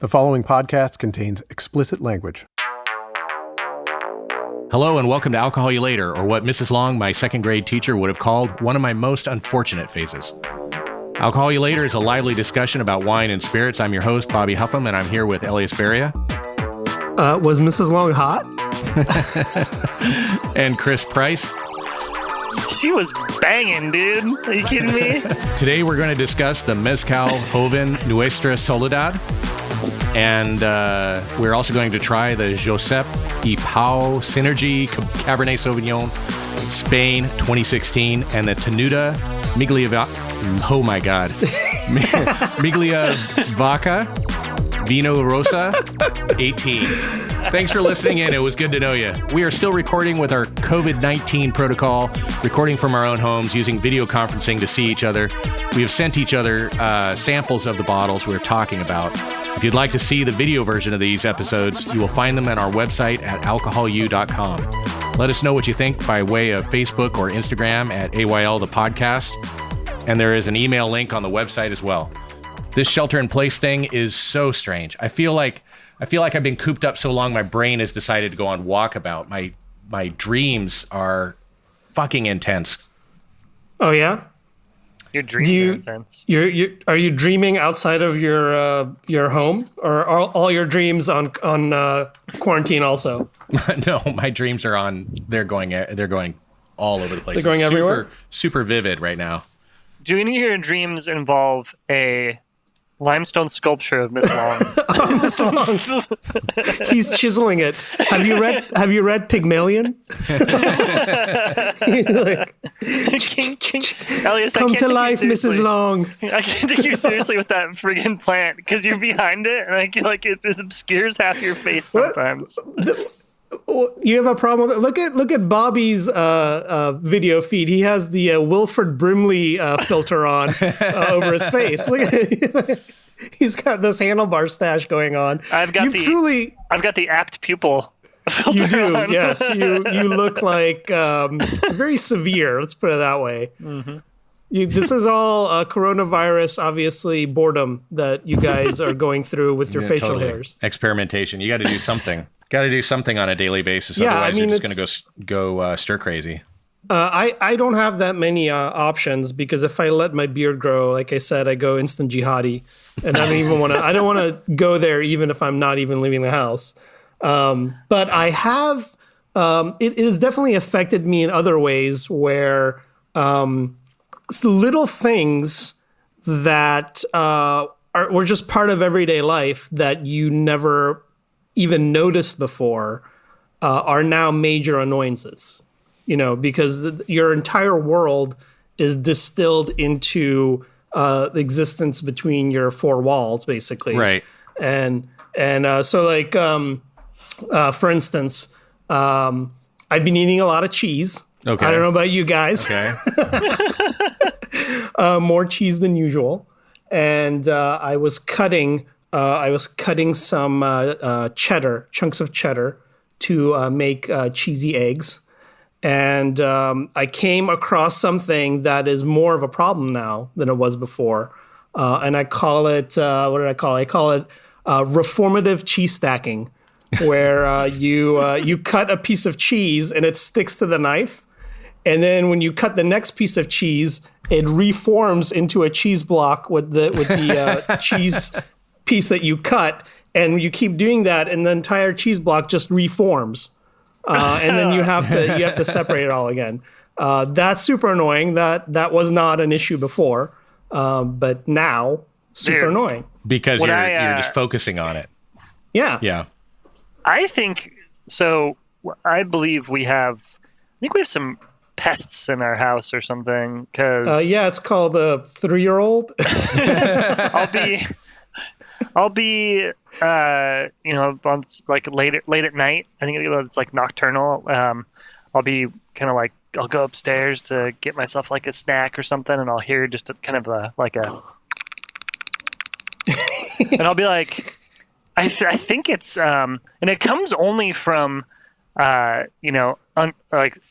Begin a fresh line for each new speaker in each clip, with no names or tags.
The following podcast contains explicit language.
Hello and welcome to Alcohol You Later, or what Mrs. Long, my second grade teacher, would have called one of my most unfortunate phases. Alcohol You Later is a lively discussion about wine and spirits. I'm your host, Bobby Hougham, and I'm here with Elyas Beria.
Was Mrs. Long hot?
And Chris Price.
She was banging, dude. Are you kidding me?
Today we're going to discuss the Mezcal Joven Nuestra Soledad. And we're also going to try the Josep y Pau Synergy Cabernet Sauvignon, Spain, 2016, and the Tenuta Migliavacca, Migliavacca Vino Rosso, 18. Thanks for listening in. It was good to know you. We are still recording with our COVID-19 protocol, recording from our own homes, using video conferencing to see each other. We have sent each other samples of the bottles we're talking about. If you'd like to see the video version of these episodes, you will find them on our website at alcoholu.com. Let us know what you think by way of Facebook or Instagram at AYL the podcast. And there is an email link on the website as well. This shelter-in-place thing is so strange. I feel like I've been cooped up so long, my brain has decided to go on walkabout. My dreams are fucking intense.
Oh yeah?
Your dreams are intense.
Are you dreaming outside of your home, or are all your dreams on quarantine also?
No, my dreams are on. They're going all over the place.
They're going everywhere.
Super vivid right now.
Do any of your dreams involve a limestone sculpture of Miss Long?
Miss Long. He's chiseling it. Have you read Pygmalion?
Elyas,
come to life, Mrs. Long.
I can't take you seriously with that friggin' plant because you're behind it, and I feel like it just obscures half your face sometimes.
You have a problem with it? Look at Bobby's video feed. He has the Wilford Brimley filter on over his face. Look at it. He's got this handlebar stash going on.
I've got the apt pupil filter.
You do,
on.
yes. You look like very severe. Let's put it that way. Mm-hmm. This is all coronavirus, obviously boredom that you guys are going through with your facial hairs.
Experimentation. You got to do something. Got to do something on a daily basis. Otherwise, you're just going to go stir crazy.
I don't have that many options because if I let my beard grow, like I said, I go instant jihadi, and I don't want to go there even if I'm not even leaving the house. But I have. It has definitely affected me in other ways where little things that were just part of everyday life that you never even noticed before are now major annoyances, because your entire world is distilled into the existence between your four walls, basically.
Right.
And so like, for instance, I've been eating a lot of cheese.
Okay.
I don't know about you guys.
Okay.
More cheese than usual. And I was cutting some chunks of cheddar to make cheesy eggs. And I came across something that is more of a problem now than it was before. And I call it, what did I call it? I call it reformative cheese stacking, where you cut a piece of cheese and it sticks to the knife. And then when you cut the next piece of cheese, it reforms into a cheese block with the cheese piece that you cut, and you keep doing that, and the entire cheese block just reforms, and then you have to separate it all again. That's super annoying. That was not an issue before, but now super annoying
because you're just focusing on it.
Yeah.
I think so. I believe we have some pests in our house or something. Cause
it's called a 3-year-old.
I'll be on like late at night. I think it's like nocturnal. I'll be kind of like, I'll go upstairs to get myself like a snack or something, and I'll hear just kind of and I'll be like, I think it's and it comes only from like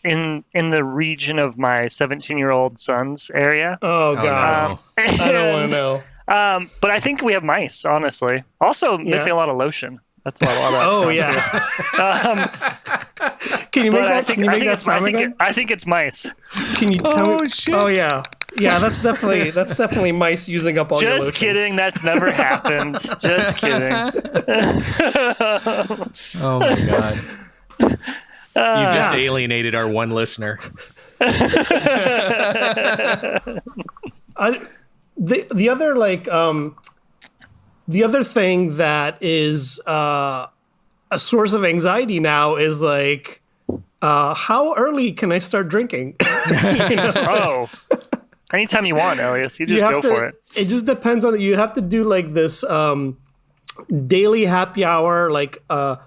in the region of my 17-year-old son's area.
Oh God, I don't want to know.
But I think we have mice, honestly. Also, missing a lot of lotion. That's a lot of
Oh yeah. Can you make that? Can you make that sound again?
I think it's mice.
Can you tell me?
Shit.
Oh yeah. Yeah, that's definitely mice using up all your lotions.
Just kidding. That's never happened. Just kidding.
Oh my God. You just alienated our one listener.
The other thing that is a source of anxiety now is like, how early can I start drinking?
Oh, anytime you want, Elyas. You just go for it.
It just depends on you have to do like this daily happy hour, like a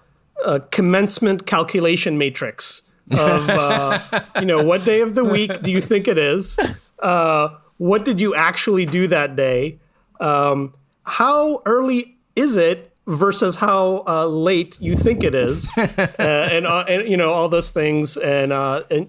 commencement calculation matrix of what day of the week do you think it is? What did you actually do that day? How early is it versus how late you think it is? and all those things. And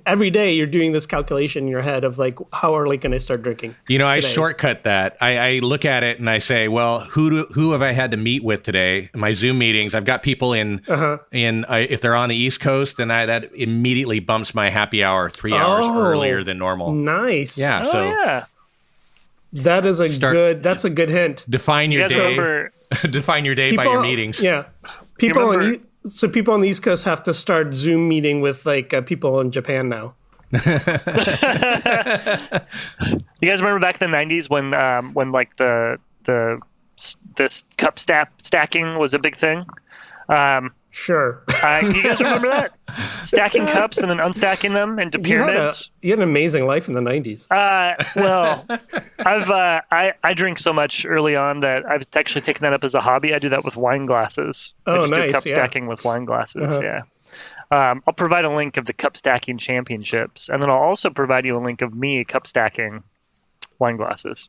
every day you're doing this calculation in your head of like, how early can I start drinking? I
shortcut that. I look at it and I say, well, who have I had to meet with today? My Zoom meetings. I've got people if they're on the East Coast, then that immediately bumps my happy hour 3 hours earlier than normal.
Nice.
Yeah.
Yeah.
That is that's a good hint.
Define your day. Define your day by your meetings.
Yeah. People on the East Coast have to start Zoom meeting with like people in Japan now.
You guys remember back in the 90s when like this cup stacking was a big thing?
Sure.
You guys remember that? Stacking cups and then unstacking them into pyramids?
You had an amazing life in the 90s.
Well, I drink so much early on that I've actually taken that up as a hobby. I do that with wine glasses.
Oh,
I just
nice.
do cup stacking with wine glasses, yeah. I'll provide a link of the cup stacking championships, and then I'll also provide you a link of me cup stacking wine glasses.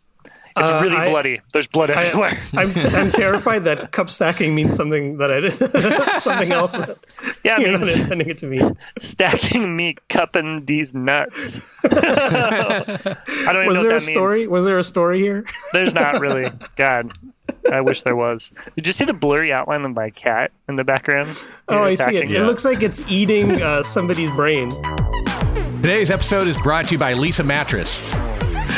It's really bloody. There's blood everywhere.
I'm terrified that cup stacking means something that I did, something else that you're not intending it to mean.
Stacking me cupping these nuts. I don't even know what that means.
Was there a story here?
There's not really. God, I wish there was. Did you see the blurry outline of my cat in the background?
Oh, I see it. Yeah. It looks like it's eating somebody's brains.
Today's episode is brought to you by Lisa Mattress.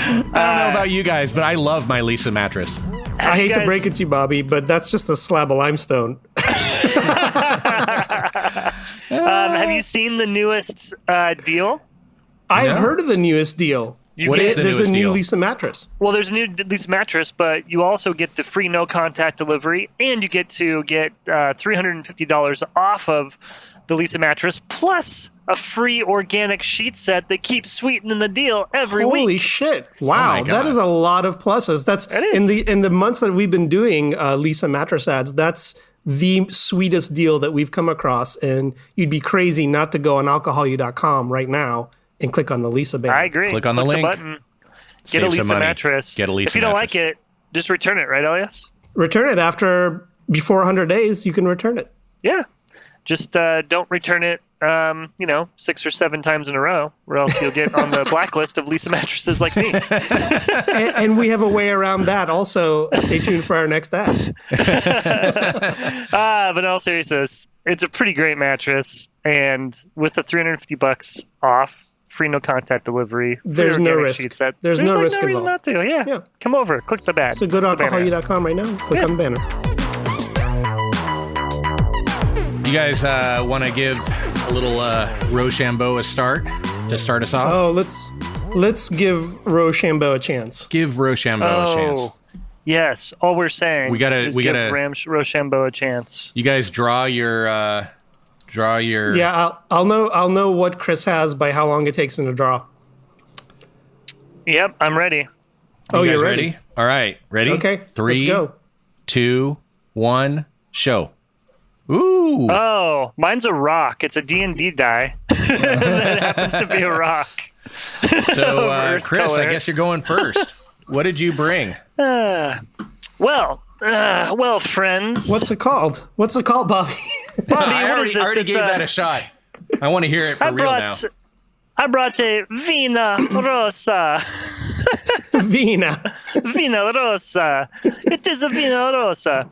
I don't know about you guys, but I love my Lisa mattress.
I hate to break it to you, Bobby, but that's just a slab of limestone.
Have you seen the newest deal?
I've heard of the newest deal. There's a new Lisa mattress.
Well, there's a new Lisa mattress, but you also get the free no-contact delivery, and you get to get $350 off of the Lisa mattress, plus a free organic sheet set that keeps sweetening the deal every week.
Holy shit. Wow. That is a lot of pluses. That's in the months that we've been doing Lisa mattress ads, that's the sweetest deal that we've come across. And you'd be crazy not to go on alcoholu.com right now and click on the Lisa banner.
I agree.
Click on the link.
Button. Get a Lisa mattress.
Get a Lisa mattress.
If you don't like it, just return it, right, Elyas?
Return it before 100 days. You can return it.
Yeah. Just don't return it, 6 or 7 times in a row, or else you'll get on the blacklist of Lisa mattresses like me.
and we have a way around that. Also, stay tuned for our next ad.
But in all seriousness, it's a pretty great mattress, and with the $350 off, free no contact delivery,
there's no risk. There's no risk
no reason not to. Yeah. Come over, click the badge.
So go to alcoholu.com right now. Click on the banner.
You guys want to give a little Rochambeau a start to start us off?
Oh, let's give Rochambeau a chance.
Give Rochambeau a chance.
Yes, all we're saying
we gotta
give Rochambeau a chance.
You guys draw your.
Yeah, I'll know what Chris has by how long it takes him to draw.
Yep, I'm ready.
You're ready?
All right, ready?
Okay,
3,
let's go.
2, 1, show. Ooh.
Oh, mine's a rock. It's a D&D die. That happens to be a rock.
So, Chris, color. I guess you're going first. What did you bring?
Well, friends.
What's it called? Bobby?
Bobby,
I already gave that a shot. I want to hear it for real now.
I brought a Vino Rosso.
Vina.
Vino Rosa. It is a Vino Rosa.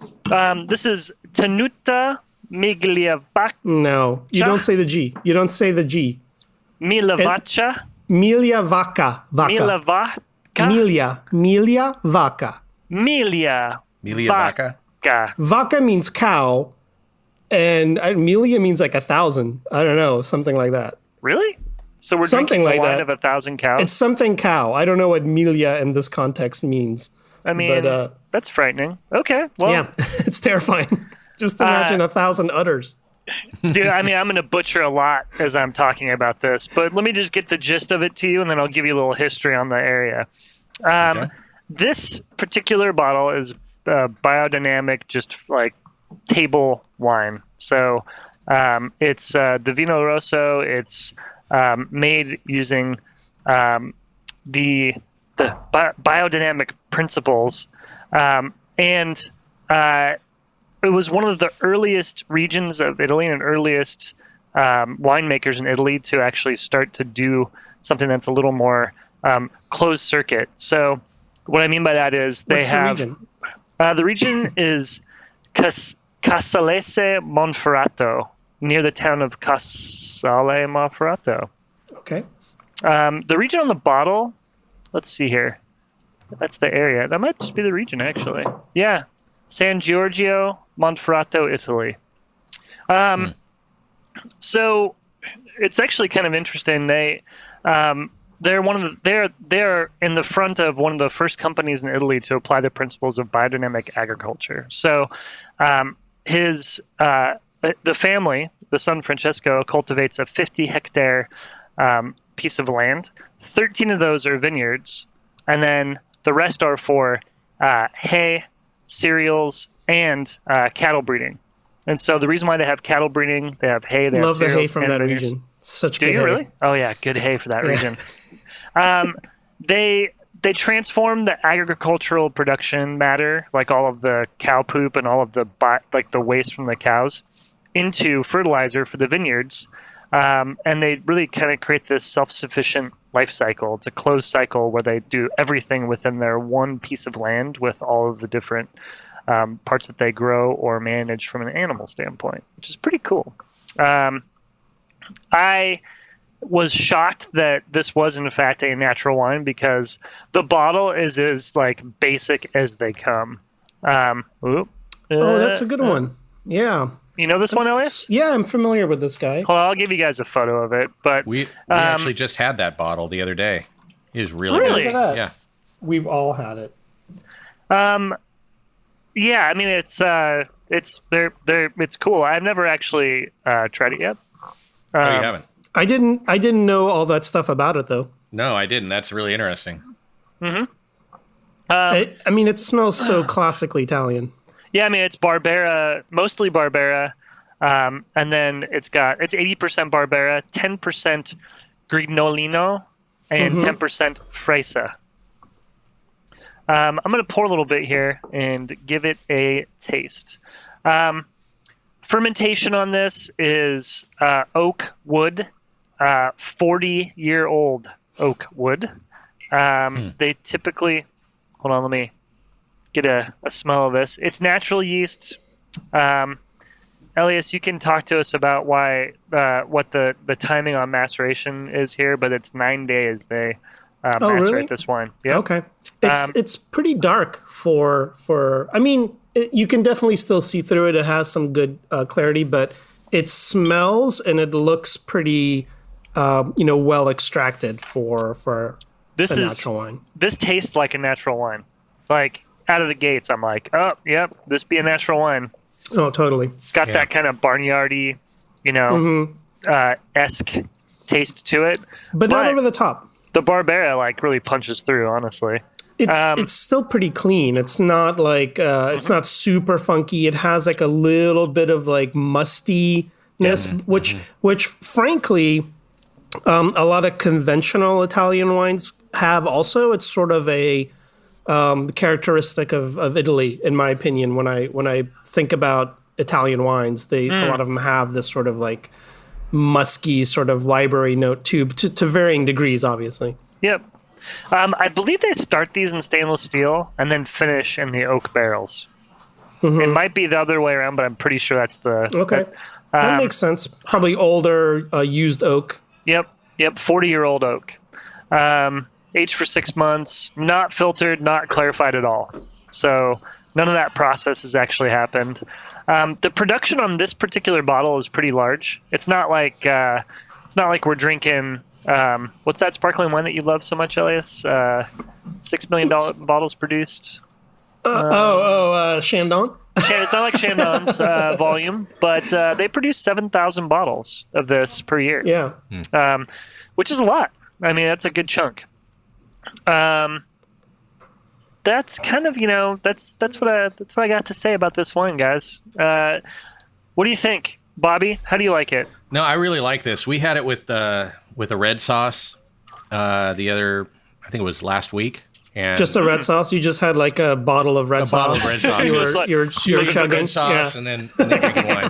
This is Tenuta Migliavacca.
No, you don't say the G. You don't say the G.
Migliavacca.
Migliavacca.
Migliavacca.
Migliavacca.
Migliavacca?
Vaca means cow, and milia means like 1,000. I don't know, something like that.
Really? So we're
Something
drinking
like
the wine
that.
of 1,000 cows?
It's something cow. I don't know what milia in this context means.
I mean,
but,
that's frightening. Okay, well.
yeah, it's terrifying. Just imagine 1,000 udders.
Dude, I mean, I'm going to butcher a lot as I'm talking about this, but let me just get the gist of it to you, and then I'll give you a little history on the area.
Okay.
This particular bottle is biodynamic, just like table wine. So it's the Vino Rosso. It's made using the biodynamic principles, and it was one of the earliest regions of Italy and earliest winemakers in Italy to actually start to do something that's a little more closed circuit. So what I mean by that is they have the region is Casalese Monferrato, near the town of Casale Monferrato.
Okay.
The region on the bottle, let's see here. That's the area. That might just be the region, actually. Yeah. San Giorgio, Monferrato, Italy. So it's actually kind of interesting. They're in the front of one of the first companies in Italy to apply the principles of biodynamic agriculture. So the family, the son Francesco, cultivates a 50-hectare piece of land. 13 of those are vineyards, and then the rest are for hay, cereals, and cattle breeding. And so the reason why they have cattle breeding, they have hay, they
Love
have
the hay
cereals
from
and
that
vineyards.
region. Such
Do
good
you
hay.
really? Oh yeah, good hay for that region. They transform the agricultural production matter, like all of the cow poop and all of the waste from the cows, into fertilizer for the vineyards. And they really kind of create this self-sufficient life cycle. It's a closed cycle where they do everything within their one piece of land with all of the different parts that they grow or manage from an animal standpoint, which is pretty cool. I was shocked that this was in fact a natural wine because the bottle is as like basic as they come.
Oh, that's a good one. Yeah.
You know this one, Elyas?
Yeah, I'm familiar with this guy.
Well, I'll give you guys a photo of it. But
We actually just had that bottle the other day. It was really
Really?
good.
Look at that.
Yeah.
We've all had it.
yeah, I mean it's cool. I've never actually tried it yet.
Oh, you haven't?
I didn't know all that stuff about it though.
No, I didn't. That's really interesting.
I mean, it smells so classically Italian.
Yeah, I mean it's Barbera, mostly Barbera, and then it's 80% Barbera, 10% Grignolino, and 10% Freisa. I'm going to pour a little bit here and give it a taste. Fermentation on this is oak wood, 40-year-old oak wood. They typically, hold on, let me get a smell of this. It's natural yeast. Elyas, you can talk to us about what the timing on maceration is here, but it's 9 days they macerate
really?
this wine. Yep.
Okay. It's pretty dark for I mean, you can definitely still see through it. It has some good clarity, but it smells and it looks pretty well extracted for a natural wine.
This tastes like a natural wine. Like out of the gates, I'm like, oh, yep, this be a natural wine.
Oh, totally.
It's got that kind of barnyardy, esque taste to it.
But not over the top.
The Barbera like really punches through, honestly.
It's still pretty clean. It's not like it's not super funky. It has like a little bit of like mustiness, which frankly, a lot of conventional Italian wines have also. It's sort of a characteristic of Italy, in my opinion. When I think about Italian wines, a lot of them have this sort of like musky sort of library note to varying degrees, obviously.
Yep. I believe they start these in stainless steel and then finish in the oak barrels. It might be the other way around, but I'm pretty sure that's the...
Okay. That makes sense. Probably older, used oak.
Yep. 40-year-old oak. Aged for 6 months, not filtered, not clarified at all. So none of that process has actually happened. The production on this particular bottle is pretty large. It's not like we're drinking... what's that sparkling wine that you love so much, Elyas? $6 million bottles produced.
Chandon?
It's not like Chandon's volume, but they produce 7,000 bottles of this per year.
Yeah.
Which is a lot. I mean, that's a good chunk. That's kind of, that's what I got to say about this wine, guys. What do you think, Bobby? How do you like it?
No, I really like this. We had it with a red sauce. I think it was last week. And
just a red sauce? You just had like a bottle of red sauce?
A bottle of red sauce.
You're chugging
red sauce and then drinking wine.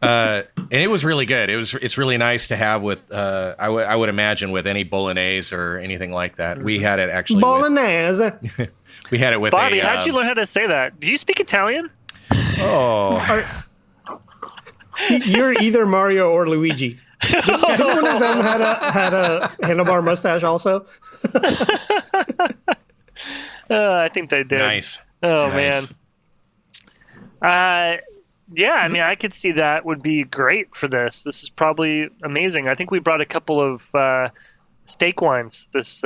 And it was really good. It's really nice to have with, I would imagine, with any bolognese or anything like that. We had it actually
Bolognese.
We had it with
Bobby, how'd you learn how to say that? Do you speak Italian?
Oh.
You're either Mario or Luigi. Did one of them had a handlebar mustache also?
I think they did.
Nice.
Oh,
nice.
Man. Yeah, I mean, I could see that would be great for this. This is probably amazing. I think we brought a couple of steak wines this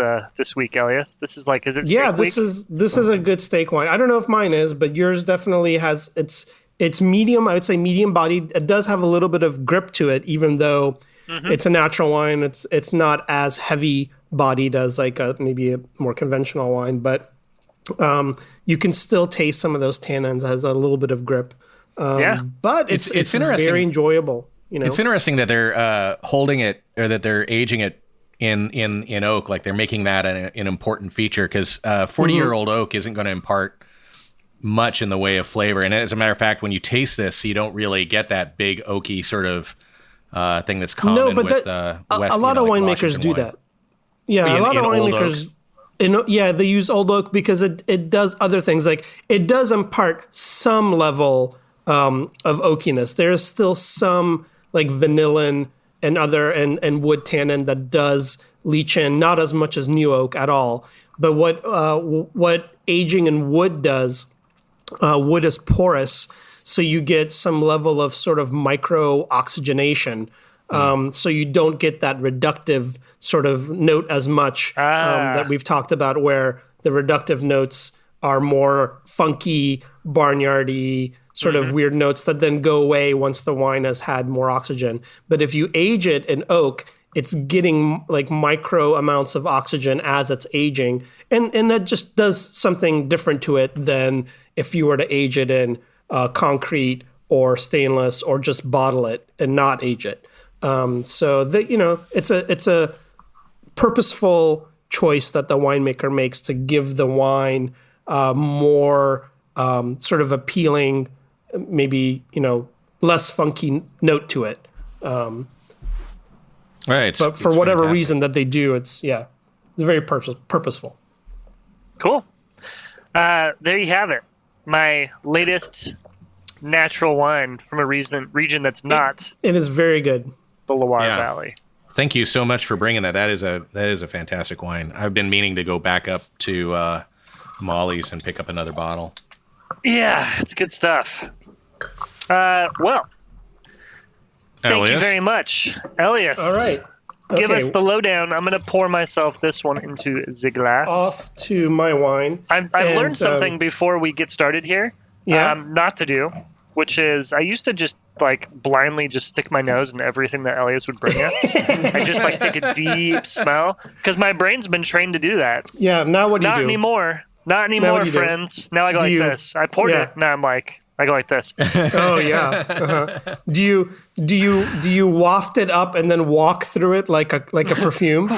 week, Elyas. This is like, is it steak week?
This is a good steak wine. I don't know if mine is, but yours definitely has. It's medium. I would say medium bodied. It does have a little bit of grip to it, even though it's a natural wine. It's not as heavy bodied as like maybe a more conventional wine, but you can still taste some of those tannins. It has a little bit of grip. But it's interesting. Very enjoyable.
It's interesting that they're holding it, or that they're aging it in oak. Like they're making that an important feature, because 40-year-old oak isn't going to impart much in the way of flavor. And as a matter of fact, when you taste this, you don't really get that big oaky sort of thing that's common with West.
A lot of winemakers do that. Yeah, a lot of winemakers. They use old oak because it does other things. Like it does impart some level of oakiness. There's still some like vanillin and other and wood tannin that does leach in, not as much as new oak at all. But what aging in wood does, wood is porous, so you get some level of sort of micro oxygenation. So you don't get that reductive sort of note as much that we've talked about, where the reductive notes are more funky, barnyardy, sort of weird notes that then go away once the wine has had more oxygen. But if you age it in oak, it's getting like micro amounts of oxygen as it's aging. And that just does something different to it than if you were to age it in concrete or stainless, or just bottle it and not age it. So that, it's a purposeful choice that the winemaker makes to give the wine more sort of appealing, maybe, less funky note to it.
Right.
But for whatever reason that they do, it's very purposeful.
Cool. There you have it. My latest natural wine from a region that's not.
It is very good.
The Loire Valley.
Thank you so much for bringing that. That is a fantastic wine. I've been meaning to go back up to Molly's and pick up another bottle.
Yeah, it's good stuff. Well, thank you very much, Elyas.
All right.
Give us the lowdown. I'm going to pour myself this one into the glass.
Off to my wine.
I've learned something before we get started here.
Yeah.
Not to do, which is I used to just like blindly just stick my nose in everything that Elyas would bring us. I just like take a deep smell because my brain's been trained to do that.
Yeah. Now what do you do?
Not anymore, friends. Now I go like this. I poured it. Now I go like this.
Oh yeah. Uh-huh. Do you waft it up and then walk through it like a perfume?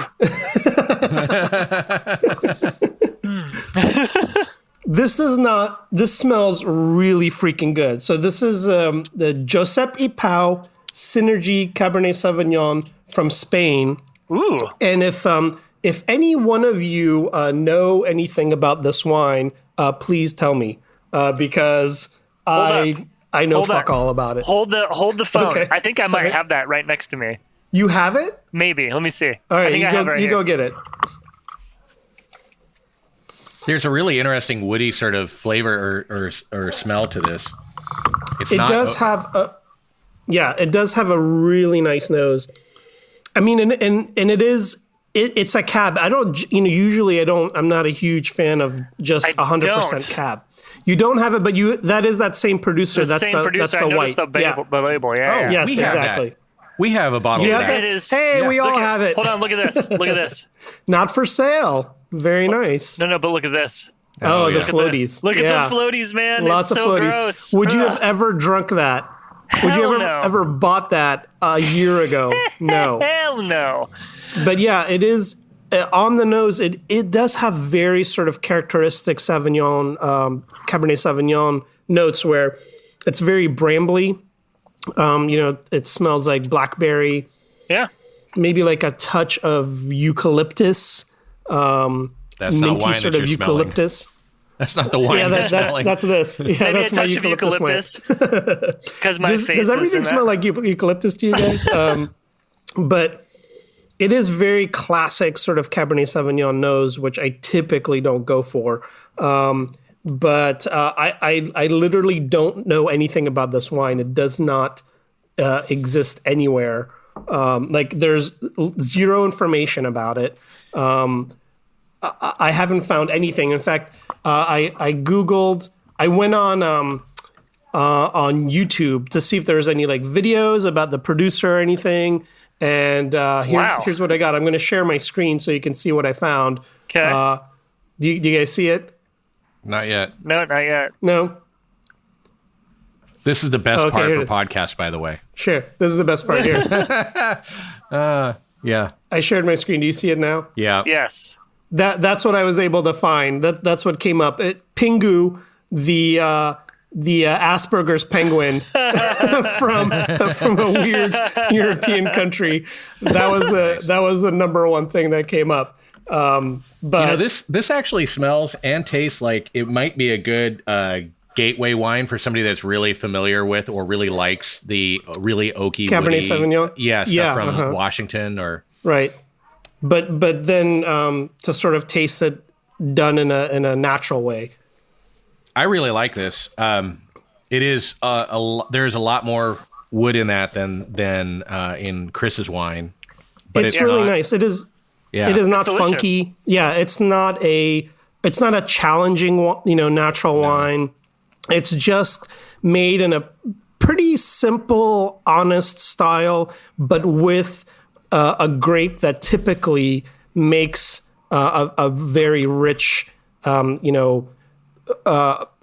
This smells really freaking good. So this is the Josep y Pau Synergy Cabernet Sauvignon from Spain.
Ooh.
And if if any one of you know anything about this wine, please tell me, because I know fuck all about it.
Hold the phone.
Okay.
I think I might have that right next to me.
You have it?
Maybe. Let me see.
All right,
I think I have it right
you
here.
go get it.
There's a really interesting woody sort of flavor or smell to this.
It does have a really nice nose. I mean, and it's a cab. Usually I'm not a huge fan of just 100% cab. You don't have it, but that is that same producer. That's the white.
The label. Yeah.
Yes,
we have
exactly.
That. We have a bottle of that.
It is.
Hey, we all have it.
Hold on, look at this. Look at this.
Not for sale. Very nice.
No, but look at this.
Oh, the
yeah.
floaties.
Look at the floaties, man.
Lots
it's
of
so
floaties.
Gross.
Would you have ever drunk that? Would you ever bought that a year ago? No.
Hell no.
But yeah, it is on the nose. It does have very sort of characteristic Cabernet Sauvignon notes where it's very brambly. It smells like blackberry.
Yeah.
Maybe like a touch of eucalyptus.
That's not
minty
wine
sort
that
of
you're
eucalyptus.
Smelling. That's not the wine.
Yeah, that's this. Yeah,
Maybe
that's
a
my
touch of
eucalyptus.
Because my face
Does everything smell like eucalyptus to you guys? But it is very classic sort of Cabernet Sauvignon nose, which I typically don't go for. But I literally don't know anything about this wine. It does not exist anywhere. There's zero information about it. I haven't found anything. In fact, I Googled. I went on YouTube to see if there was any videos about the producer or anything. And here's what I got. I'm going to share my screen so you can see what I found.
Okay.
Do you guys see it?
Not yet.
No, not yet.
No.
This is the best part for podcasts, by the way.
Sure. This is the best part here.
Yeah.
I shared my screen. Do you see it now?
Yeah.
Yes.
That's what I was able to find. That's what came up. Pingu, the Asperger's penguin from a weird European country. That was the number one thing that came up. But
this actually smells and tastes like it might be a good gateway wine for somebody that's really familiar with or really likes the really oaky
Cabernet
woody,
Sauvignon.
Stuff from Washington or
right. But then to sort of taste it done in a natural way.
I really like this. It is there's a lot more wood in that than in Chris's wine. But
it's really nice. It is.
Yeah.
It is not
delicious.
funky. Yeah, it's not a challenging natural wine. It's just made in a pretty simple, honest style, but with a grape that typically makes a very rich,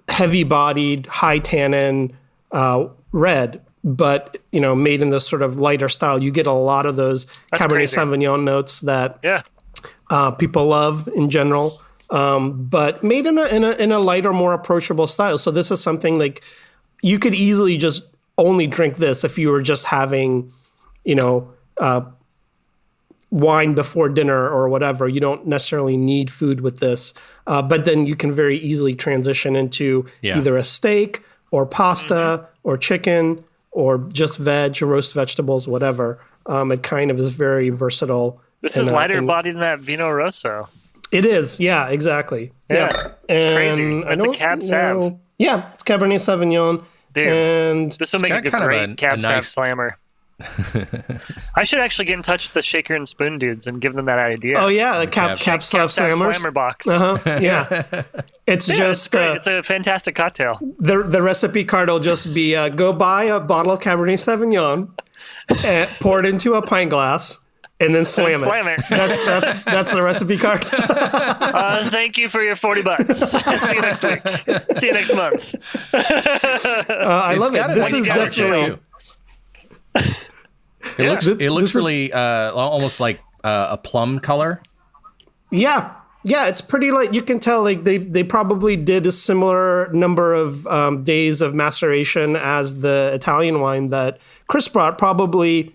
heavy-bodied, high tannin red, but made in this sort of lighter style. You get a lot of those Cabernet Sauvignon notes that people love in general, but made in a lighter, more approachable style. So this is something you could easily just only drink this if you were just having, wine before dinner or whatever. You don't necessarily need food with this, but then you can very easily transition into either a steak or pasta or chicken or just veg or roast vegetables, whatever. It kind of is very versatile.
This is lighter bodied than that Vino Rosso.
It is, yeah, exactly.
Yeah, it's crazy. It's a Cab Sav.
Yeah, it's Cabernet Sauvignon.
Dude,
and
this will make a great Cab Sav slammer. I should actually get in touch with the Shaker and Spoon dudes and give them that idea.
Oh yeah, the Cab Sav slammers.
Slammer box.
Yeah, it's just
it's a fantastic cocktail.
The recipe card will just be go buy a bottle of Cabernet Sauvignon, pour it into a pint glass, and then slam it. That's the recipe card.
Thank you for your $40. See you next week. See you next month.
I love it. This is definitely.
It looks really almost like a plum color.
Yeah, it's pretty you can tell they probably did a similar number of days of maceration as the Italian wine that Chris brought. Probably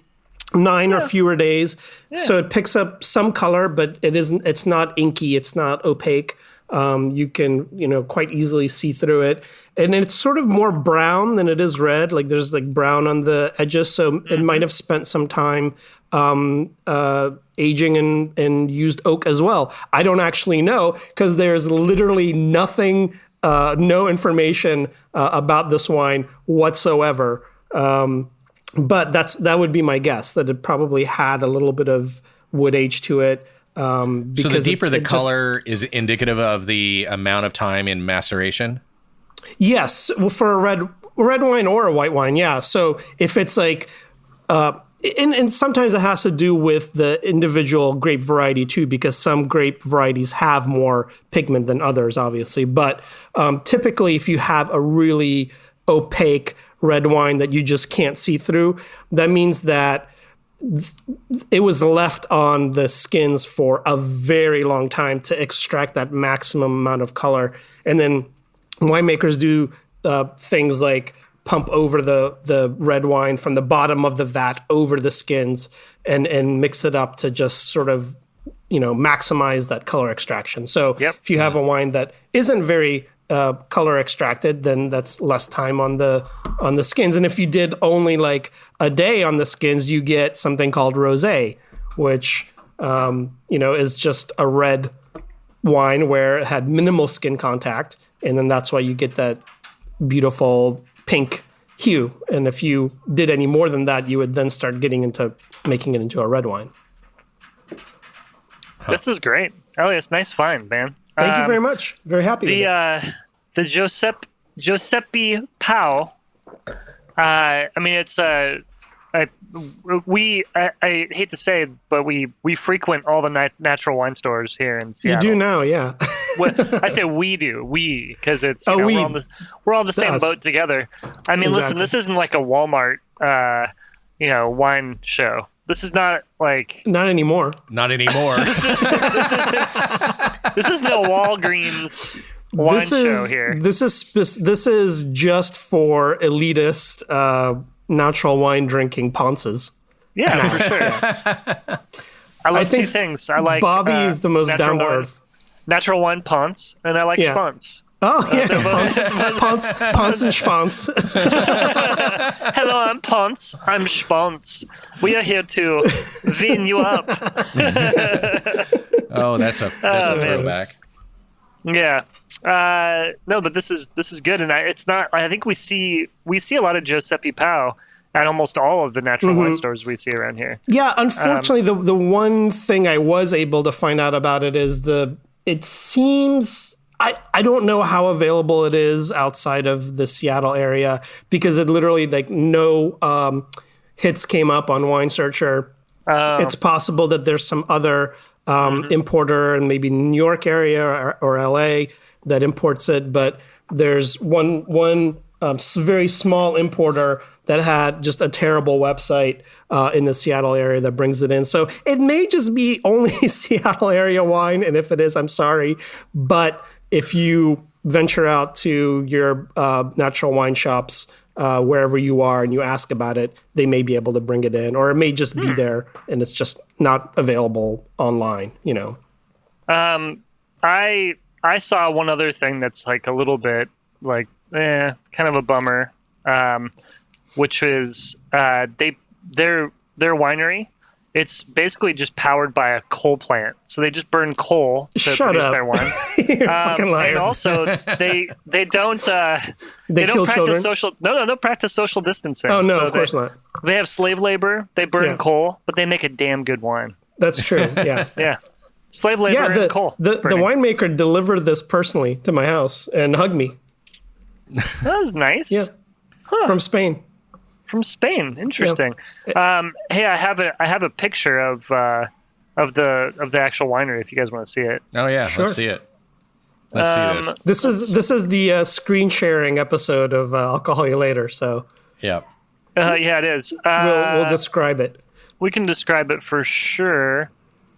9 or fewer days. So it picks up some color, but it's not inky. It's not opaque. You can, quite easily see through it. And it's sort of more brown than it is red. Like there's like brown on the edges. So it might have spent some time aging in used oak as well. I don't actually know because there's literally nothing, no information about this wine whatsoever. But that would be my guess, that it probably had a little bit of wood age to it. Because
so the deeper the color is indicative of the amount of time in maceration?
Yes, for a red wine or a white wine, yeah. So if it's like, and sometimes it has to do with the individual grape variety too, because some grape varieties have more pigment than others, obviously. But typically, if you have a really opaque red wine that you just can't see through, that means that it was left on the skins for a very long time to extract that maximum amount of color. And then winemakers do things like pump over the red wine from the bottom of the vat over the skins and mix it up to just sort of, maximize that color extraction. So if you have a wine that isn't very color extracted, then that's less time on the skins. And if you did only like a day on the skins, you get something called rosé, which is just a red wine where it had minimal skin contact, and then that's why you get that beautiful pink hue. And if you did any more than that, you would then start getting into making it into a red wine.
This is great, Elyas. Nice find, man.
Thank you very much. Very happy.
The Giuseppe Pau. I mean, it's I hate to say it, but we frequent all the natural wine stores here in Seattle.
You do now, yeah.
I say we do, because it's we're on the same boat together. I mean, listen, this isn't like a Walmart wine show. This is not like...
Not anymore.
Not anymore.
This is no Walgreens wine show here.
This is just for elitist natural wine drinking ponces.
Yeah, for sure. I like two things. I like
Bobby is the most down to earth.
Natural wine ponce, and I like schponce.
Oh, yeah. Ponce and Schwanz.
Hello, I'm Ponce. I'm Schwanz. We are here to vin you up.
Oh, that's a throwback.
Yeah. No, but this is good, and it's not. I think we see a lot of Giuseppe Pau at almost all of the natural wine stores we see around here.
Yeah, unfortunately, the one thing I was able to find out about it is it seems. I don't know how available it is outside of the Seattle area, because it literally no hits came up on Wine Searcher. It's possible that there's some other importer in maybe New York area or LA that imports it, but there's one very small importer that had just a terrible website in the Seattle area that brings it in. So it may just be only Seattle area wine, and if it is, I'm sorry, but if you venture out to your natural wine shops, wherever you are, and you ask about it, they may be able to bring it in, or it may just be there and it's just not available online,
I saw one other thing that's like a little bit like, kind of a bummer, which is their winery. It's basically just powered by a coal plant. So they just burn coal to produce their wine.
You're a fucking liar.
And also they don't practice social distancing.
Oh no, of course not.
They have slave labor, they burn coal, but they make a damn good wine.
That's true. Yeah.
Yeah. Slave labor and coal.
The winemaker delivered this personally to my house and hugged me.
That was nice.
Yeah. Huh. From Spain.
From Spain, interesting. Yep. Hey, I have a picture of the actual winery if you guys want to see it.
Oh yeah,
sure.
Let's see it. Let's see this.
This is the screen sharing episode of I'll Call You Later. So
yeah,
yeah, it is.
We'll describe it.
We can describe it for sure.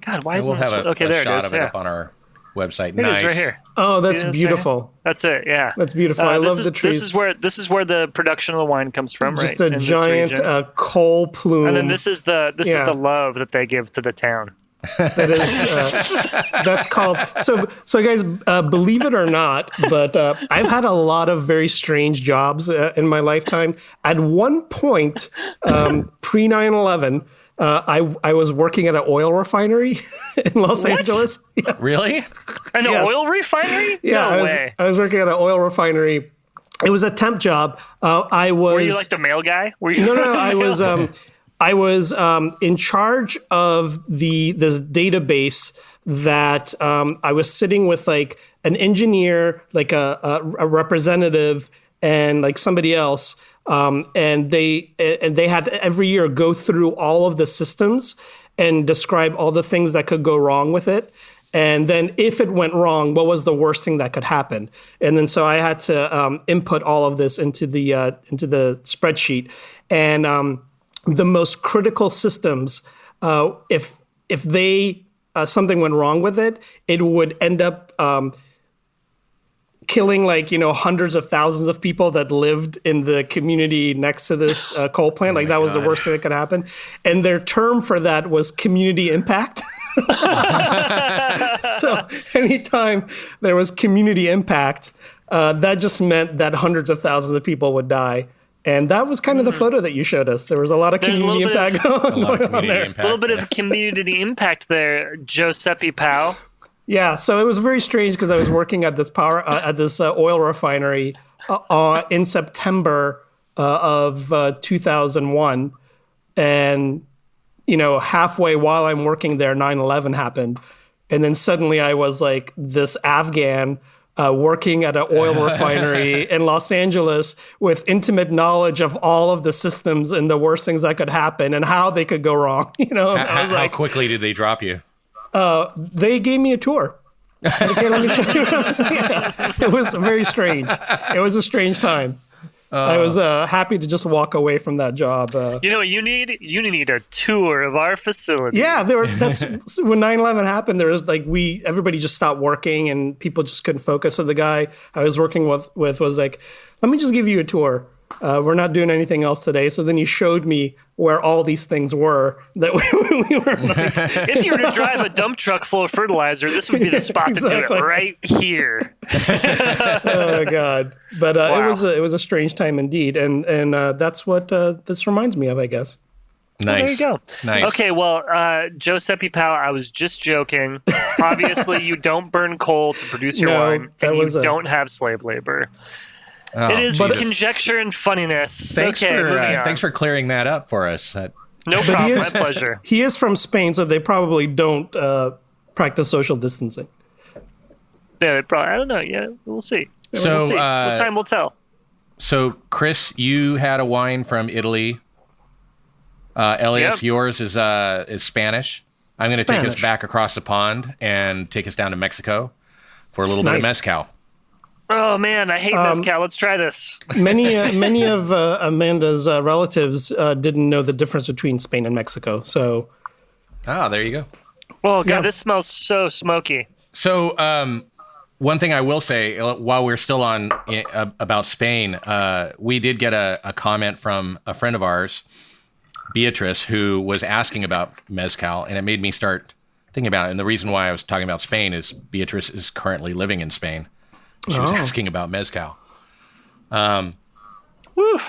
God, why isn't
we'll
this?
Have
okay,
a
there
shot
it is.
Of it up on our website.
It
Nice.
is right here.
Oh, that's
See this right
beautiful.
here? That's it. Yeah.
That's beautiful. I love the trees.
This is where the production of the wine comes from,
Just
right?
a giant coal plume.
And then this is the love that they give to the town.
That is that's called so guys, believe it or not, but I've had a lot of very strange jobs in my lifetime. At one point, pre 9/11, I was working at an oil refinery in Los Angeles. Yeah.
Really?
An oil refinery?
Yeah,
No way.
I was working at an oil refinery. It was a temp job.
Were you like the mail guy? Were you?
No. I was in charge of this database that I was sitting with like an engineer, like a representative, and like somebody else, and they had to every year go through all of the systems and describe all the things that could go wrong with it. And then if it went wrong, what was the worst thing that could happen? And then so I had to input all of this into the spreadsheet. And the most critical systems, if they something went wrong with it, it would end up killing hundreds of thousands of people that lived in the community next to this coal plant. Like that was the worst thing that could happen. And their term for that was community impact. So anytime there was community impact, that just meant that hundreds of thousands of people would die. And that was kind of the photo that you showed us. There was a lot of community impact going on there.
A little bit of community impact there, Josep Pau.
Yeah, so it was very strange because I was working at this oil refinery in September of 2001, and halfway while I'm working there, 9/11 happened, and then suddenly I was like this Afghan. Working at an oil refinery in Los Angeles with intimate knowledge of all of the systems and the worst things that could happen and how they could go wrong.
How quickly did they drop you?
They gave me a tour. Okay, let me show you. Yeah, it was very strange. It was a strange time. I was happy to just walk away from that job.
You know what you need? You need a tour of our facility.
Yeah, that's when 9/11 happened. There was everybody just stopped working and people just couldn't focus. So the guy I was working with was like, "Let me just give you a tour. We're not doing anything else today." So then he showed me where all these things were that we were like.
If you were to drive a dump truck full of fertilizer, this would be the spot to do it, right here.
Oh God! But wow. It was a strange time indeed, and that's what this reminds me of, I guess.
Nice.
Well, there you go.
Nice.
Okay, well, Josep Pau, I was just joking. Obviously, you don't burn coal to produce your wine, and you don't have slave labor.
Oh,
it is conjecture and funniness.
Thanks for clearing that up for us.
No problem. My pleasure.
He is from Spain, so they probably don't practice social distancing.
Yeah, they probably. I don't know. Yeah, we'll see.
So,
time will tell.
So, Chris, you had a wine from Italy. Elyas, yours is Spanish. I'm going to take us back across the pond and take us down to Mexico for a little bit of mezcal.
Oh man, I hate mezcal. Let's try this.
Many of Amanda's relatives didn't know the difference between Spain and Mexico. So,
there you go.
Oh God, this smells so smoky.
So, one thing I will say, while we're still on about Spain, we did get a comment from a friend of ours, Beatrice, who was asking about mezcal, and it made me start thinking about it. And the reason why I was talking about Spain is Beatrice is currently living in Spain. She was asking about mezcal.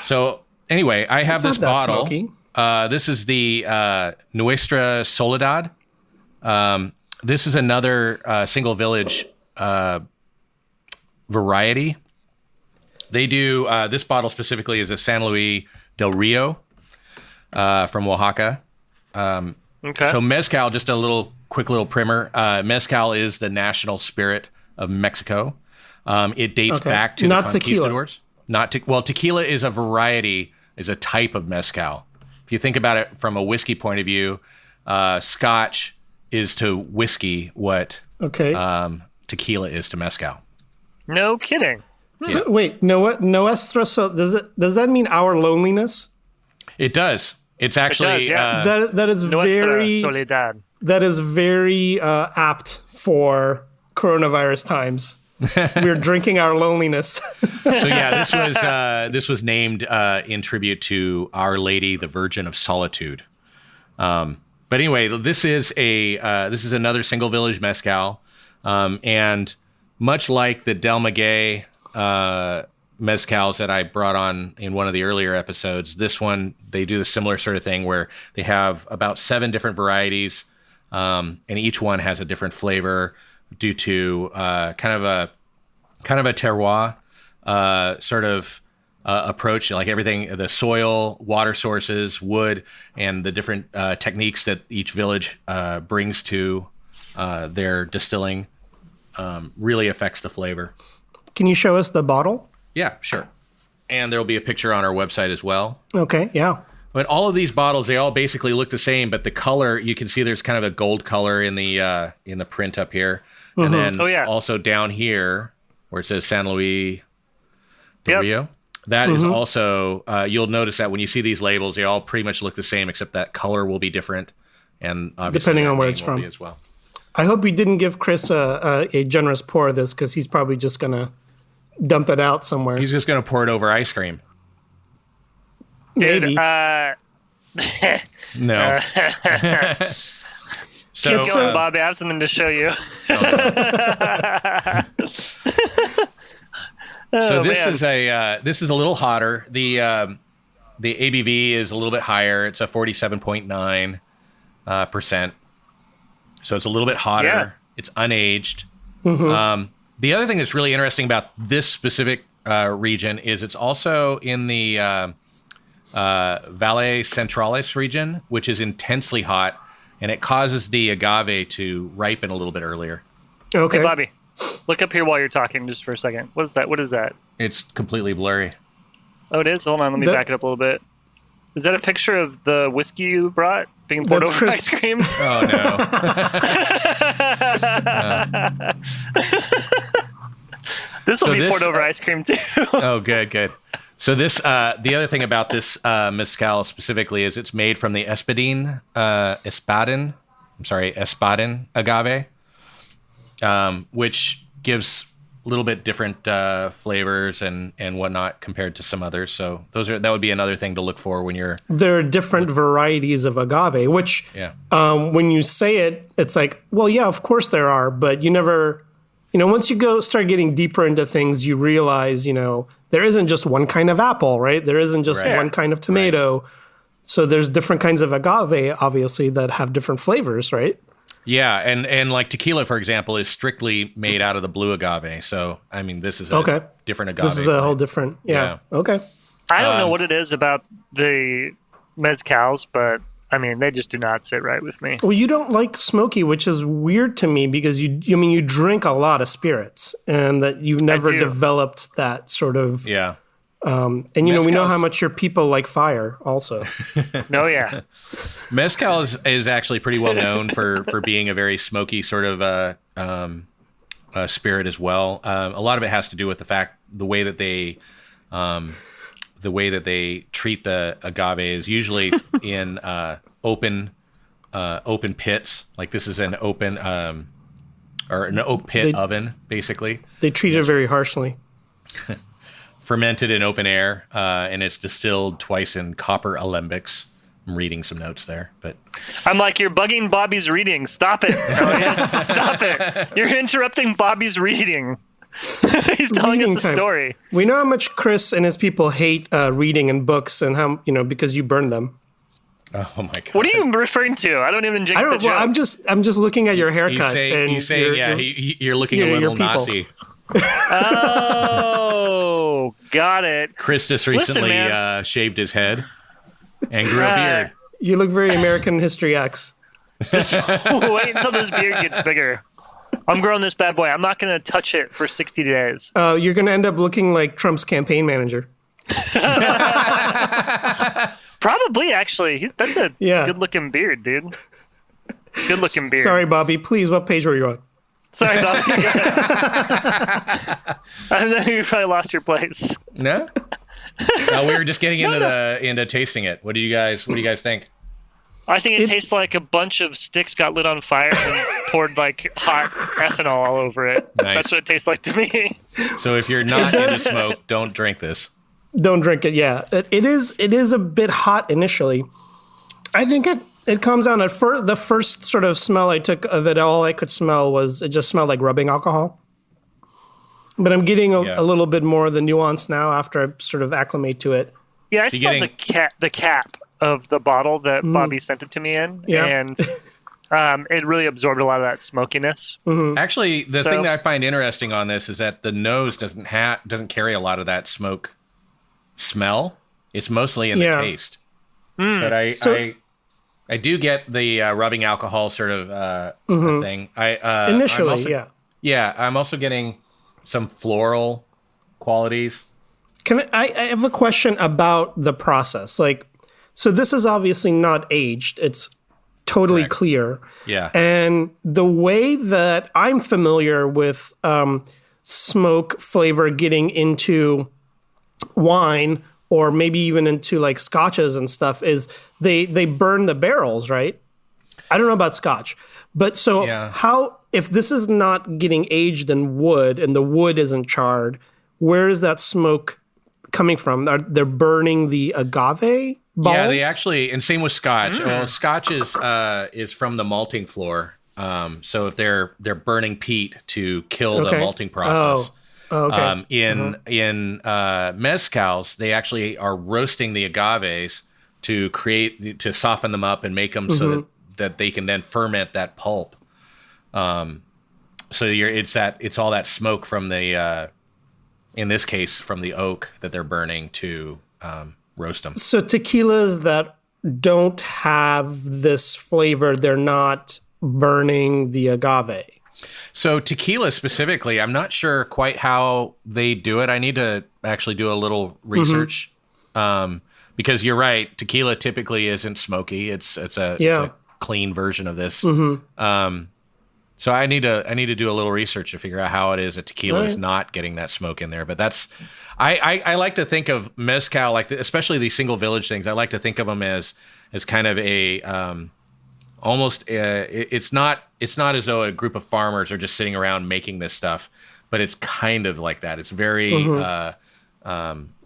So anyway, I have this bottle. This is the Nuestra Soledad. This is another single village variety. They do this bottle specifically is a San Luis del Rio from Oaxaca. So mezcal, just a quick little primer. Mezcal is the national spirit of Mexico. It dates back to the conquistadors. Tequila is a variety, is a type of mezcal. If you think about it from a whiskey point of view, Scotch is to whiskey what tequila is to mezcal.
No kidding.
So, wait, Nuestra does that mean our loneliness?
It does. It's actually
that is
Nuestra
very
Soledad.
That is very apt for coronavirus times. We're drinking our loneliness.
So yeah, this was named in tribute to Our Lady, the Virgin of Solitude. But anyway, this is another single village mezcal, and much like the Del Maguey mezcals that I brought on in one of the earlier episodes, this one they do the similar sort of thing where they have about 7 different varieties, and each one has a different flavor due to kind of a terroir sort of approach, like everything, the soil, water sources, wood, and the different techniques that each village brings to their distilling really affects the flavor.
Can you show us the bottle?
Yeah, sure. And there'll be a picture on our website as well.
Okay, yeah.
But all of these bottles, they all basically look the same, but the color, you can see there's kind of a gold color in the print up here. And then also down here, where it says San Luis del Rio, that is also, you'll notice that when you see these labels, they all pretty much look the same, except that color will be different. And obviously
depending on where it's from
as well.
I hope we didn't give Chris a generous pour of this, because he's probably just going to dump it out somewhere.
He's just going to pour it over ice cream.
Maybe.
No.
So, keep going, Bobby. I have something to show you.
So this is a little hotter. The ABV is a little bit higher. It's a 47.9%. So it's a little bit hotter. Yeah. It's unaged. The other thing that's really interesting about this specific region is it's also in the Valle Centralis region, which is intensely hot, and it causes the agave to ripen a little bit earlier.
Okay.
Hey, Bobby, look up here while you're talking just for a second. What is that? What is that?
It's completely blurry.
Oh, it is? Hold on, let me back it up a little bit. Is that a picture of the whiskey you brought being poured over ice cream?
Oh, no.
This will be poured over ice cream, too.
Oh, good. So this, the other thing about this mezcal specifically is it's made from the Espadin agave, which gives a little bit different flavors and whatnot compared to some others. So that would be another thing to look for when you're...
There are different varieties of agave, which when you say it, it's like, well, yeah, of course there are, but you never... once you start getting deeper into things, you realize, there isn't just one kind of apple, right? There isn't just one kind of tomato. Right. So there's different kinds of agave, obviously, that have different flavors, right?
Yeah, and like tequila, for example, is strictly made out of the blue agave. So, I mean, this is a different agave.
This is a whole different, okay.
I don't know what it is about the mezcals, but I mean, they just do not sit right with me.
Well, you don't like smoky, which is weird to me because you drink a lot of spirits and that you've never developed that sort of...
Yeah.
And we know how much your people like fire also.
No, yeah.
Mezcal is actually pretty well known for being a very smoky sort of spirit as well. A lot of it has to do with the way that they treat the agave is usually in open pits. Like this is an open or an oak pit oven, basically.
They treat it very harshly.
Fermented in open air, and it's distilled twice in copper alembics. I'm reading some notes there, but
I'm like, you're bugging Bobby's reading. Stop it! Stop it! You're interrupting Bobby's reading. He's telling us a story.
We know how much Chris and his people hate reading and books, and how because you burn them.
Oh my god!
What are you referring to? I don't even get the joke.
I'm just looking at your haircut.
You're looking a little Nazi.
Oh, got it.
Chris just recently shaved his head and grew a beard.
You look very American History X.
Just wait until this beard gets bigger. I'm growing this bad boy. I'm not going to touch it for 60 days.
You're going to end up looking like Trump's campaign manager.
Probably, actually. That's a good-looking beard, dude. Good-looking beard.
Sorry, Bobby. Please, what page were you on?
Sorry, Bobby. I know you probably lost your place.
No? No, we were just getting into tasting it. What do you guys think?
I think it tastes like a bunch of sticks got lit on fire and poured like hot ethanol all over it.
Nice.
That's what it tastes like to me.
So if you're not into smoke, don't drink this.
Don't drink it. Yeah, it is a bit hot initially. I think it comes on at first. The first sort of smell I took of it, all I could smell was it just smelled like rubbing alcohol. But I'm getting a little bit more of the nuance now after I sort of acclimate to it.
Yeah, I smelled the cap of the bottle that Bobby sent it to me in, and it really absorbed a lot of that smokiness.
Actually, the thing that I find interesting on this is that the nose doesn't carry a lot of that smoke smell. It's mostly in the taste. But I do get the rubbing alcohol sort of thing.
Initially,
I'm also getting some floral qualities.
I have a question about the process. So this is obviously not aged. It's totally clear.
Yeah.
And the way that I'm familiar with smoke flavor getting into wine or maybe even into like scotches and stuff is they burn the barrels, right? I don't know about scotch. But so how, if this is not getting aged in wood and the wood isn't charred, where is that smoke coming from? They're burning the agave balls?
Yeah, they actually, and same with Scotch. Well, Scotch is from the malting floor. So if they're burning peat to kill the malting process. In mezcals, they actually are roasting the agaves to soften them up and make them so that they can then ferment that pulp. So it's all that smoke from the in this case from the oak that they're burning to roast them.
So tequilas that don't have this flavor, they're not burning the agave.
So tequila specifically, I'm not sure quite how they do it. I need to actually do a little research because you're right. Tequila typically isn't smoky. It's a clean version of this. So I need to do a little research to figure out how it is that tequila is not getting that smoke in there. But that's I like to think of mezcal especially these single village things. I like to think of them as kind of a almost it's not as though a group of farmers are just sitting around making this stuff, but it's kind of like that. It's very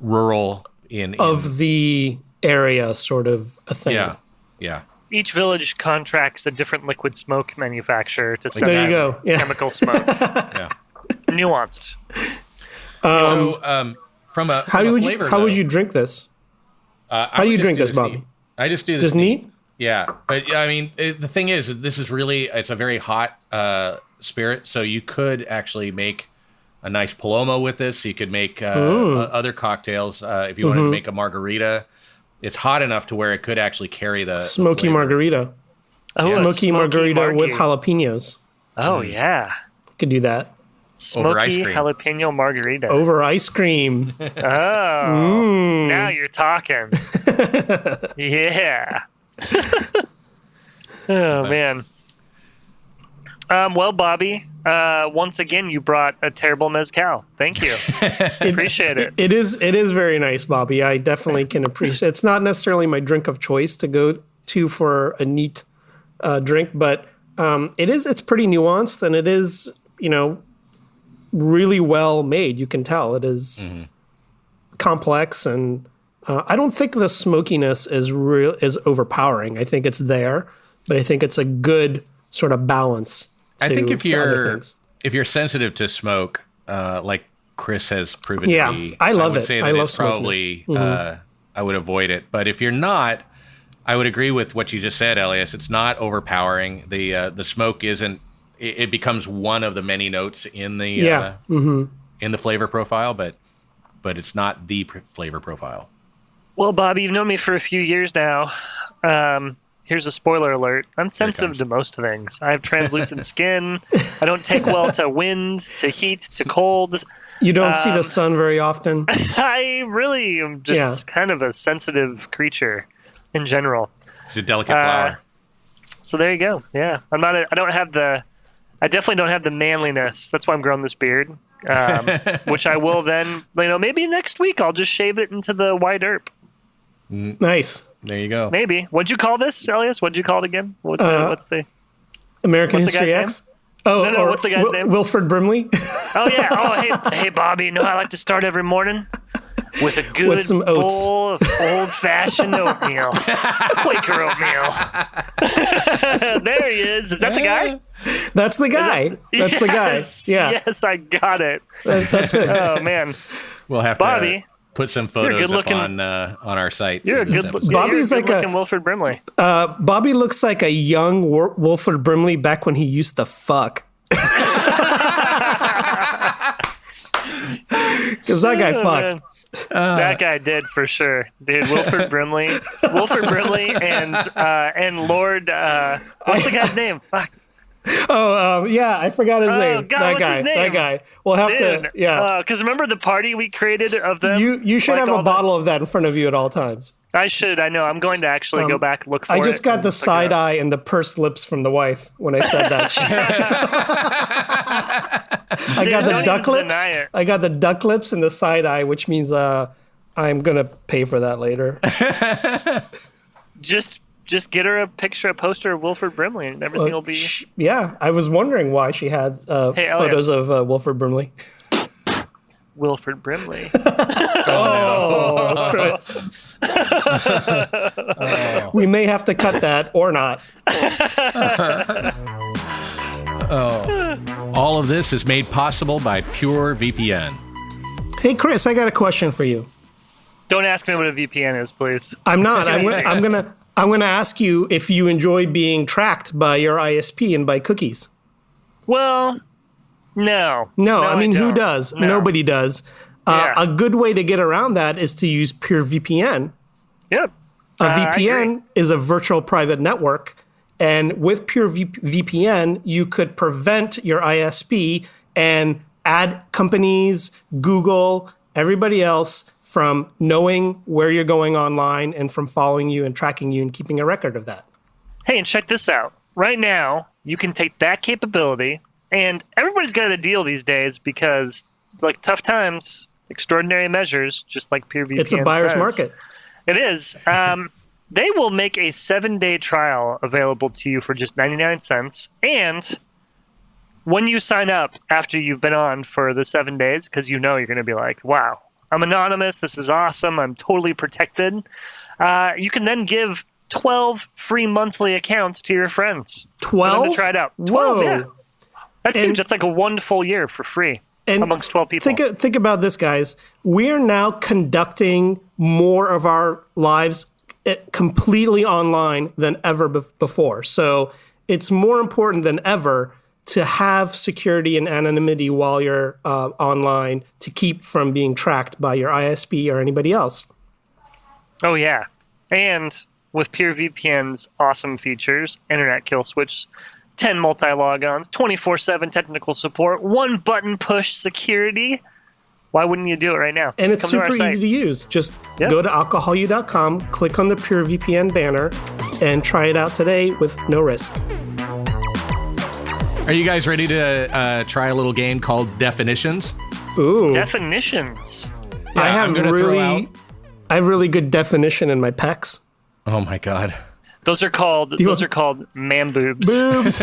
rural in
the area, sort of a thing.
Yeah.
Each village contracts a different liquid smoke manufacturer to send out chemical smoke. Nuanced.
How would you drink this? How do you drink this, Bobby?
I just do this
just neat.
Yeah, but I mean, the thing is, this is really, it's a very hot spirit, so you could actually make a nice Paloma with this. You could make other cocktails if you wanted to make a margarita. It's hot enough to where it could actually carry the
smoky margarita. Smoky margarita with jalapenos.
Oh, yeah.
Could do that.
Smoky jalapeno margarita.
Over ice cream.
Now you're talking. Yeah. Oh, man. Well, Bobby, once again, you brought a terrible mezcal. Thank you. Appreciate it.
It is very nice, Bobby. I definitely can appreciate it. It's not necessarily my drink of choice to go to for a neat drink, but it's pretty nuanced, and it is, really well made. You can tell it is complex, and I don't think the smokiness is overpowering. I think it's there, but I think it's a good sort of balance.
I think if you're sensitive to smoke, like Chris has proven to be,
I love it.
I love probably I would avoid it. But if you're not, I would agree with what you just said, Elyas. It's not overpowering. The smoke isn't. It becomes one of the many notes in the in the flavor profile, but it's not the flavor profile.
Well, Bobby, you've known me for a few years now. Here's a spoiler alert. I'm sensitive to most things. I have translucent skin. I don't take well to wind, to heat, to cold.
You don't see the sun very often.
I really am just kind of a sensitive creature in general.
It's a delicate flower.
So there you go. Yeah. I definitely don't have the manliness. That's why I'm growing this beard, which I will then, maybe next week I'll just shave it into the white herb.
Nice.
There you go.
Maybe. What'd you call this, Elyas? What'd you call it again? What's the
American
what's the
History
guy's
X. Oh,
No, what's the guy's name?
Wilford Brimley.
Oh yeah. Oh hey Bobby. You know how I like to start every morning with a good
With some oats.
bowl of old-fashioned oatmeal, Quaker oatmeal. There he is. Is that the guy?
That's the guy. That's the guy. Yeah.
Yes, I got it.
That's it.
Oh man,
We'll have
Bobby.
to put some photos up on our site.
You're a
for this
good.
episode.
Bobby's
you're a
like
good-looking Wilford Brimley.
Bobby looks like a young Wilford Brimley back when he used to fuck. Because that guy fucked.
Man. That guy did for sure, dude. Wilford Brimley, and Lord. What's the guy's name? Fuck.
Yeah, I forgot his name.
God,
that
what's
guy.
his name?
That guy. We'll have
Dude,
to. Yeah.
Because remember the party we created of them?
You should
Like
have a
all
bottle of that in front of you at all times.
I should. I know. I'm going to actually go back look for it.
I just got
and
the
look it
side
up.
eye and the pursed lips from the wife when I said that shit. I got the
don't
duck
even
lips.
deny it.
I got the duck lips and the side eye, which means I'm gonna pay for that later.
Just get her a poster of Wilford Brimley, and everything will be.
Yeah, I was wondering why she had photos of Wilford Brimley.
Wilford Brimley.
Oh, Chris. We may have to cut that or not.
All of this is made possible by Pure VPN.
Hey, Chris, I got a question for you.
Don't ask me what a VPN is, please.
I'm not.
Too easy.
I'm gonna ask you if you enjoy being tracked by your ISP and by cookies.
Well, no.
No, I mean, who
don't.
does?
No.
Nobody does.
Yeah.
A good way to get around that is to use Pure VPN.
Yep.
A
I agree.
VPN is a virtual private network. And with Pure VPN, you could prevent your ISP and ad companies, Google, everybody else from knowing where you're going online and from following you and tracking you and keeping a record of that.
Hey, and check this out. Right now, you can take that capability, and everybody's got a deal these days because, like, tough times, extraordinary measures, just like Pure VPN
It's a buyer's
says.
market.
It is. They will make a 7-day trial available to you for just 99 cents. And when you sign up after you've been on for the 7 days, because you know you're going to be like, wow, I'm anonymous. This is awesome. I'm totally protected. You can then give 12 free monthly accounts to your friends.
12?
To try it out. 12,
Whoa.
yeah. That's
And-
huge. That's like a 1 full year for free
And
amongst 12 people.
Think about this, guys. We're now conducting more of our lives completely online than ever before. So it's more important than ever to have security and anonymity while you're online to keep from being tracked by your ISP or anybody else.
Oh, yeah. And with PureVPN's awesome features, internet kill switch, 10 multi-logons, 24/7 technical support, 1-button push security. Why wouldn't you do it right now?
And it's
Come to our
super
site.
easy to use. Just
Yeah.
go to alcoholu.com, click on the PureVPN banner, and try it out today with no risk.
Are you guys ready to try a little game called Definitions?
Ooh.
Definitions.
I
I'm
have
gonna throw out-
really good definition in my pecs.
Oh my God.
Those are called man boobs.
Boobs.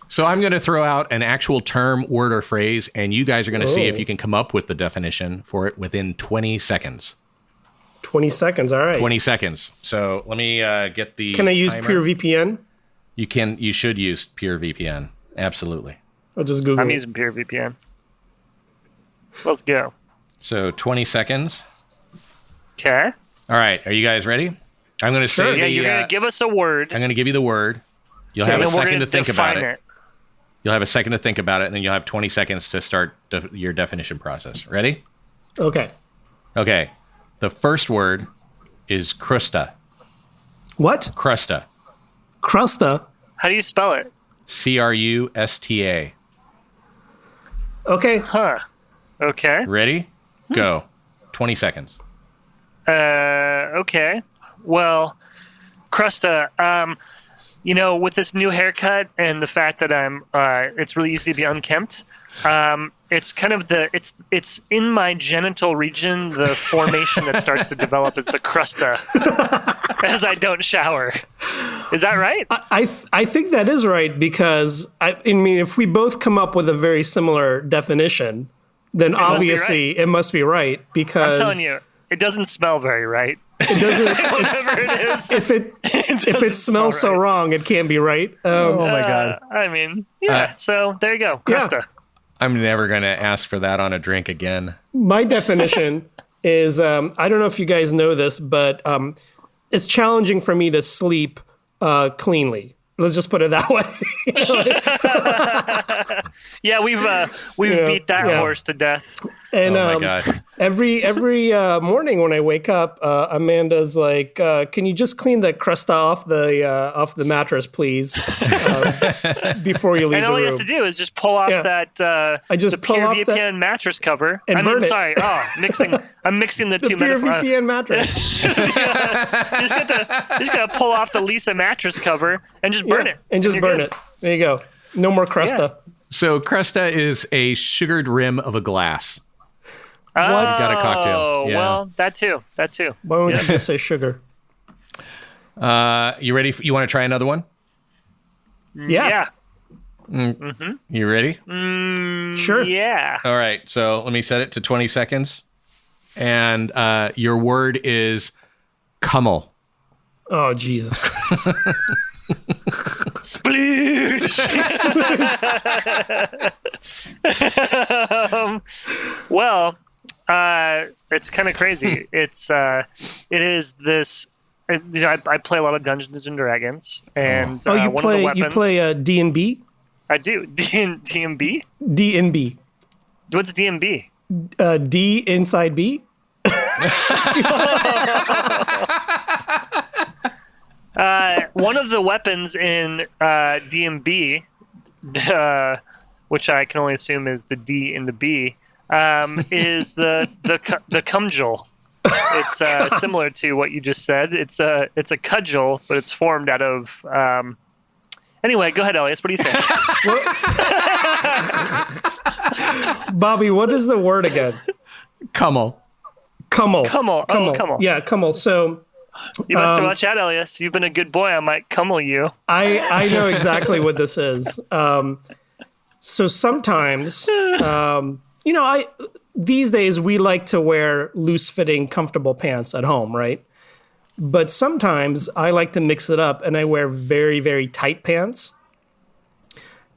So I'm going to throw out an actual term, word, or phrase, and you guys are going to see if you can come up with the definition for it within 20 seconds.
20 seconds. All right.
20 seconds. So let me get the
Can I use
timer.
PureVPN?
You should use PureVPN. Absolutely.
I'll just Google
I'm
it.
using PureVPN. Let's go.
So 20 seconds.
Okay.
All right. Are you guys ready? I'm going to say
Yeah, you're going to give us a word.
I'm going to give you the word. You'll
Okay.
have a
and then we're
second
going
to think about
define
it. You'll have a second to think about it, and then you'll have 20 seconds to start your definition process. Ready?
Okay.
Okay. The first word is crusta.
What?
Crusta.
Crusta?
How do you spell it?
Crusta.
Okay.
Huh. Okay.
Ready? Go. 20 seconds.
Okay. Well, Crusta, with this new haircut and the fact that it's really easy to be unkempt. It's kind of it's in my genital region, the formation that starts to develop is the crusta as I don't shower. Is that right?
I think that is right because I mean, if we both come up with a very similar definition, then obviously it must be right because
I'm telling you, it doesn't smell very right.
It doesn't.
Whatever it is.
If it smells so wrong, it can't be right.
Oh my God.
I mean, yeah. So there you go, crusta.
Yeah.
I'm never going to ask for that on a drink again.
My definition is I don't know if you guys know this, but it's challenging for me to sleep cleanly. Let's just put it that way.
Yeah, we've beat that horse to death.
And
oh my God.
every morning when I wake up, Amanda's like, "Can you just clean the crust off the mattress, please, before you leave
and
the
all
room?"
you have to do is just pull off that
I just
the
pull
Pure
off
VPN mattress cover.
and burn it.
Sorry. Oh, I'm mixing the two
Pure
metaphors.
VPN mattress.
You just gotta pull off the Lisa mattress cover and just burn it.
And just burn it. There you go. No more crusta.
Yeah.
So crusta is a sugared rim of a glass.
Oh,
Got a cocktail. Yeah.
Well, that too.
Why don't you just say sugar?
You ready? You want to try another one?
Yeah.
You ready?
Sure.
Yeah.
All right. So let me set it to 20 seconds. And your word is Kummel.
Oh, Jesus Christ.
Sploosh. Well, it's kind of crazy. It is this. I play a lot of Dungeons and Dragons, and
Oh, you
one of the weapons.
You play D&B?
I do. D&B.
D&B.
What's D&B?
D inside B?
One of the weapons in D&B, which I can only assume is the D in the B, is the cumjul. It's similar to what you just said. It's a cudgel, but it's formed out of. Anyway, go ahead, Elyas. What do you think?
Bobby, what is the word again?
Kummel.
Kummel.
Kummel. Oh, Kummel.
Yeah, Kummel. So
you must watch out, Elyas. You've been a good boy. I might Kummel you.
I know exactly what this is. So sometimes, these days we like to wear loose-fitting, comfortable pants at home, right? But sometimes I like to mix it up and I wear very, very tight pants.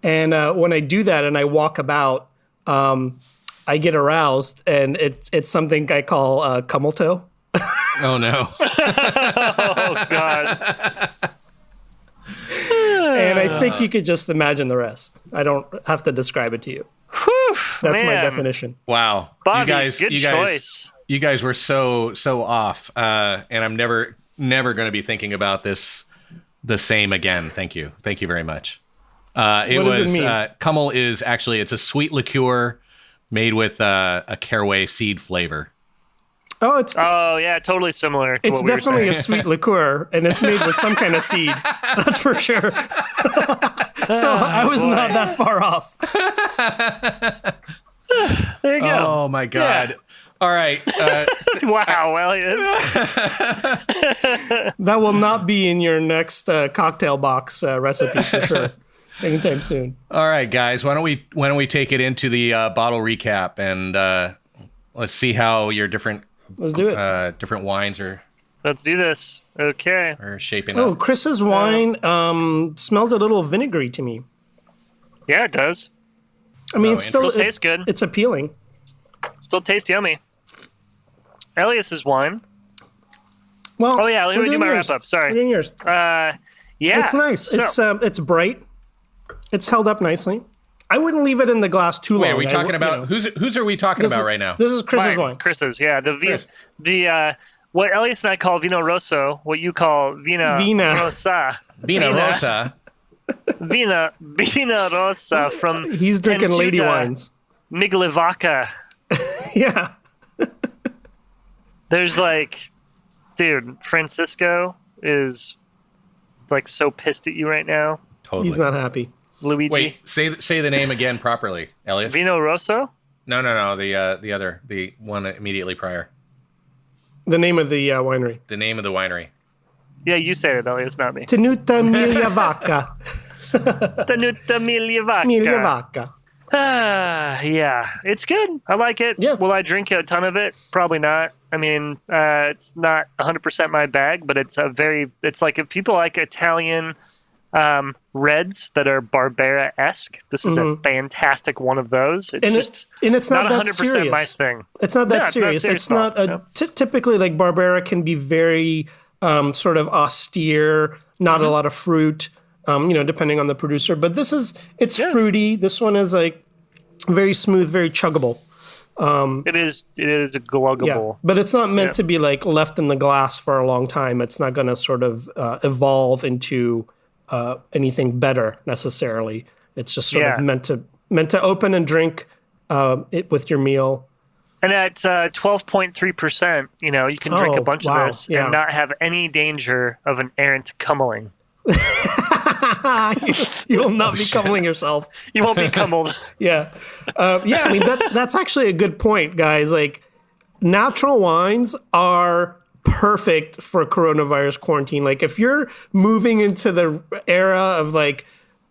And when I do that and I walk about, I get aroused, and it's something I call Kummel toe.
Oh, no.
Oh, God.
And I think you could just imagine the rest. I don't have to describe it to you.
Whew,
That's my
man.
definition.
Wow.
Bobby,
you guys,
choice.
You guys were so off. And I'm never going to be thinking about this the same again. Thank you. Thank you very much. What
does it mean?
Kummel is actually, it's a sweet liqueur made with a caraway seed flavor.
Oh,
yeah, totally similar to
it's
what we were
definitely
saying.
a sweet liqueur, and it's made with some kind of seed. That's for sure. So I was not that far off.
There you go.
Oh, my God.
Yeah.
All right.
Wow, Elyas.
That will not be in your next cocktail box recipe for sure. Anytime soon.
All right, guys. Why don't we take it into the bottle recap, and let's see how your different
Let's do it.
different wines are
Let's do this. Okay.
shaping
Oh,
up.
Chris's wine smells a little vinegary to me.
Yeah, it does.
I mean,
Still tastes good.
It's appealing.
Still tastes yummy. Elyas's wine.
Well,
Oh, yeah, let
we're
me do
doing
my
yours.
wrap-up. Sorry.
We're doing yours.
Yeah.
It's nice.
So,
It's bright. It's held up nicely. I wouldn't leave it in the glass too long.
Wait, are we talking about whose are we talking about right now?
This is Chris's wine.
Chris's, yeah.
Chris.
What Elyas and I call Vino Rosso, what you call Vina Rosa.
Vino Rosa.
Vina Rosa from
He's drinking
Tenuta
lady wines.
Migliavacca.
Yeah.
There's dude, Francisco is like so pissed at you right now,
Totally.
He's not happy.
Luigi.
Wait, say the name again properly, Elyas.
Vino Rosso.
No, the one immediately prior.
The name of the winery.
The name of the winery.
Yeah, you say it, Elyas, not me.
Tenuta Migliavacca.
Tenuta Migliavacca.
Migliavacca.
Yeah, it's good. I like it.
Yeah.
Will I drink a ton of it? Probably not. I mean, it's not 100% my bag, but it's like if people like Italian reds that are Barbera-esque, this is a fantastic one of those. It's
it's not that
100%
serious.
my thing.
It's not that serious. It's not typically like Barbera can be very sort of austere, not a lot of fruit, depending on the producer. But it's fruity. This one is like very smooth, very chuggable.
It is a gluggable.
Yeah, but it's not meant to be like left in the glass for a long time. It's not going to sort of evolve into anything better necessarily. It's just sort of meant to open and drink it with your meal.
And at 12.3%, you can drink a bunch of this and not have any danger of an errant cummeling.
You will not be cummeling yourself.
You won't be cummeled.
Yeah. I mean, that's actually a good point, guys. Like, natural wines are perfect for coronavirus quarantine. Like, if you're moving into the era of like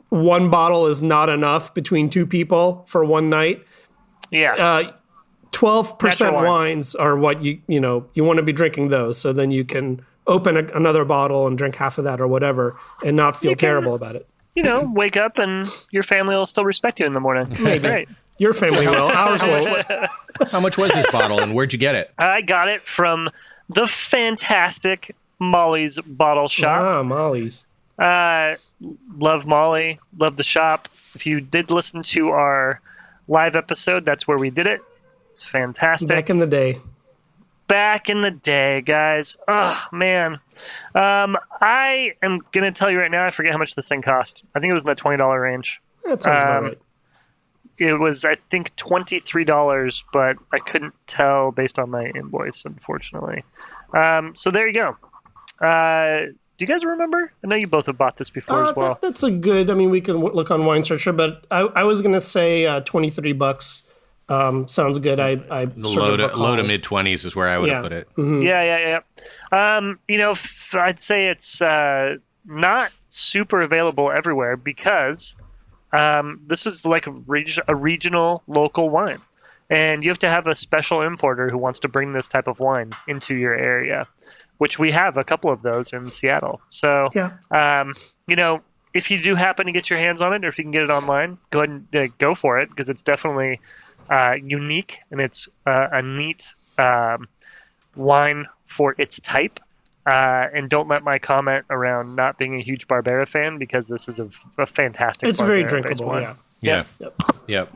one bottle is not enough between two people for one night, 12% wines are what you want to be drinking those. So then you can open another bottle and drink half of that or whatever and not feel terrible about it.
Wake up and your family will still respect you in the morning. That's great.
Your family will. Ours will.
How much was this bottle and where'd you get it?
I got it from the fantastic Molly's Bottle Shop.
Ah, Molly's.
Love Molly. Love the shop. If you did listen to our live episode, that's where we did it. It's fantastic.
Back in the day.
Back in the day, guys. Oh, man. I am going to tell you right now, I forget how much this thing cost. I think it was in the $20 range. That
sounds about right.
It was, I think, $23, but I couldn't tell based on my invoice, unfortunately. So there you go. Do you guys remember? I know you both have bought this before as well.
That's a good, we can look on Wine Searcher, but I was going to say $23. Sounds good.
Low to mid 20s is where I would have put it.
Mm-hmm.
Yeah. I'd say it's not super available everywhere because this was like a regional local wine, and you have to have a special importer who wants to bring this type of wine into your area, which we have a couple of those in Seattle. So, if you do happen to get your hands on it, or if you can get it online, go ahead and go for it because it's definitely unique, and it's a neat wine for its type. And don't let my comment around not being a huge Barbera fan, because this is a fantastic.
It's
Barbera
very drinkable.
wine.
Yeah. Yep.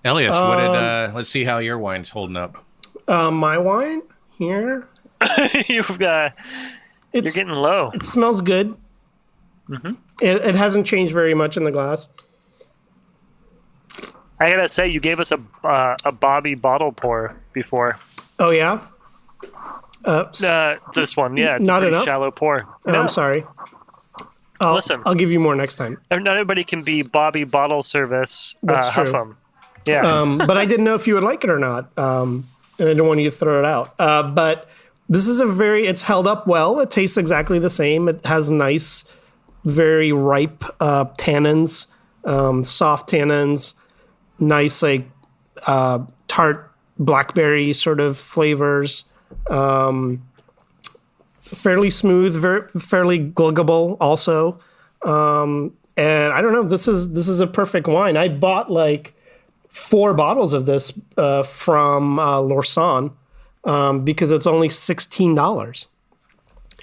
Elyas, let's see how your wine's holding up.
My wine here.
You're getting low.
It smells good. Mm-hmm. It hasn't changed very much in the glass.
I gotta say, you gave us a Bobby bottle pour before.
Oh yeah.
This one, it's
not
a pretty
enough?
shallow pour.
No. I'm sorry.
Listen,
I'll give you more next time.
Not everybody can be Bobby bottle service.
That's true.
Hougham. Yeah.
But I didn't know if you would like it or not, and I didn't want you to throw it out. But this is it's held up well. It tastes exactly the same. It has nice, very ripe tannins, soft tannins, nice like tart blackberry sort of flavors. Fairly smooth, fairly gluggable also. And I don't know, this is a perfect wine. I bought like 4 bottles of this from Lausanne because it's only $16.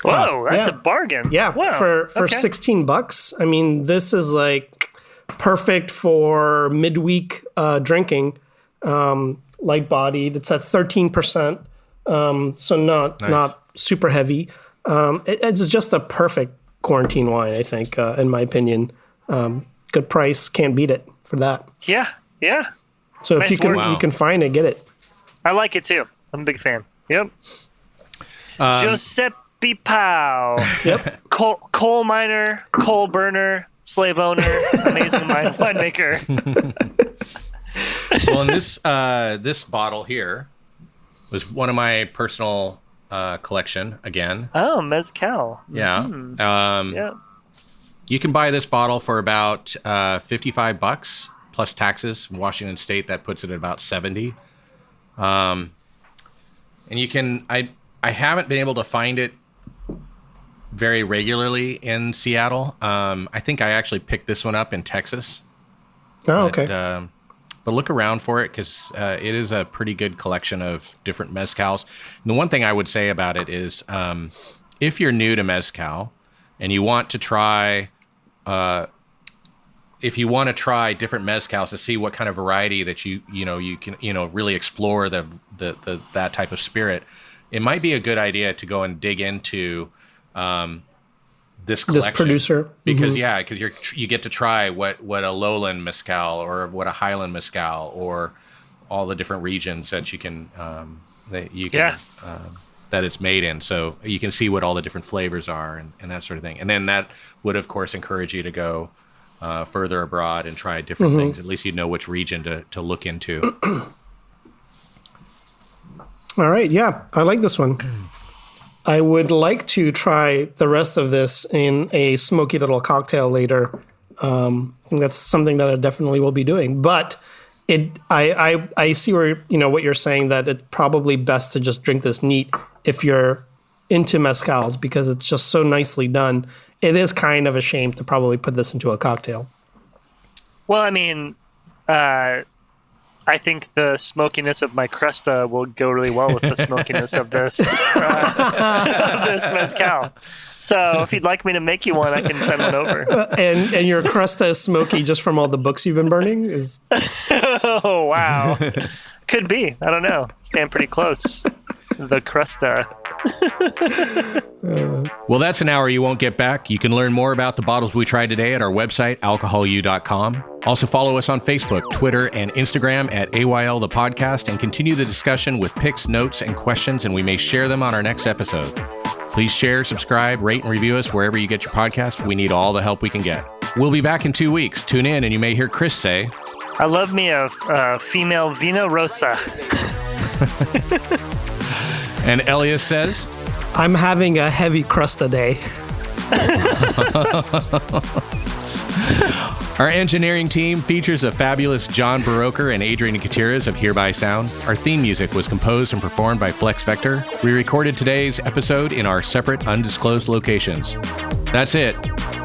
Whoa, that's a bargain.
Yeah,
wow.
for $16. I mean, this is like perfect for midweek drinking. Light bodied. It's at 13%. So not super heavy. It's just a perfect quarantine wine, I think, in my opinion. Good price, can't beat it for that.
Yeah.
So if you can find it, get it.
I like it too. I'm a big fan. Yep. Josep Happy Pau.
Yep.
Coal miner, coal burner, slave owner, amazing winemaker.
Well, and this bottle here was one of my personal collection again.
Oh, mezcal.
Yeah.
Yeah.
You can buy this bottle for about $55 plus taxes. In Washington State, that puts it at about $70. And you can. I haven't been able to find it very regularly in Seattle. I think I actually picked this one up in Texas.
Oh, okay.
But look around for it because it is a pretty good collection of different mezcals. And the one thing I would say about it is if you're new to mezcal and you want to try different mezcals to see what kind of variety that you can really explore that type of spirit, it might be a good idea to go and dig into this collection.
This producer,
because you get to try what a lowland mezcal or what a highland mezcal or all the different regions that you can that it's made in, so you can see what all the different flavors are and that sort of thing. And then that would of course encourage you to go further abroad and try different things. At least you know which region to look into.
All right, yeah, I like this one. I would like to try the rest of this in a smoky little cocktail later. That's something that I definitely will be doing. But I see where what you're saying, that it's probably best to just drink this neat if you're into mezcals because it's just so nicely done. It is kind of a shame to probably put this into a cocktail.
Well, I mean, I think the smokiness of my Cresta will go really well with the smokiness of this mezcal. So if you'd like me to make you one, I can send one over.
And your Cresta is smoky just from all the books you've been burning?
Oh, wow. Could be. I don't know. Stand pretty close. The Cresta.
Well, that's an hour you won't get back. You can learn more about the bottles we tried today at our website, alcoholu.com. Also follow us on Facebook, Twitter, and Instagram at AYL the Podcast, and continue the discussion with pics, notes, and questions, and we may share them on our next episode. Please share, subscribe, rate, and review us wherever you get your podcast. We need all the help we can get. We'll be back in 2 weeks. Tune in, and you may hear Chris say,
I love me a female Vino Rosso.
And Elyas says,
I'm having a heavy Cresta day.
Our engineering team features a fabulous John Baroker and Adrian Gutierrez of Hereby Sound. Our theme music was composed and performed by Flex Vector. We recorded today's episode in our separate, undisclosed locations. That's it.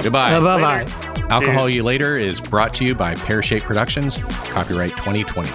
Goodbye.
Bye-bye.
Alcohol You Later is brought to you by Pear Shape Productions. Copyright 2020.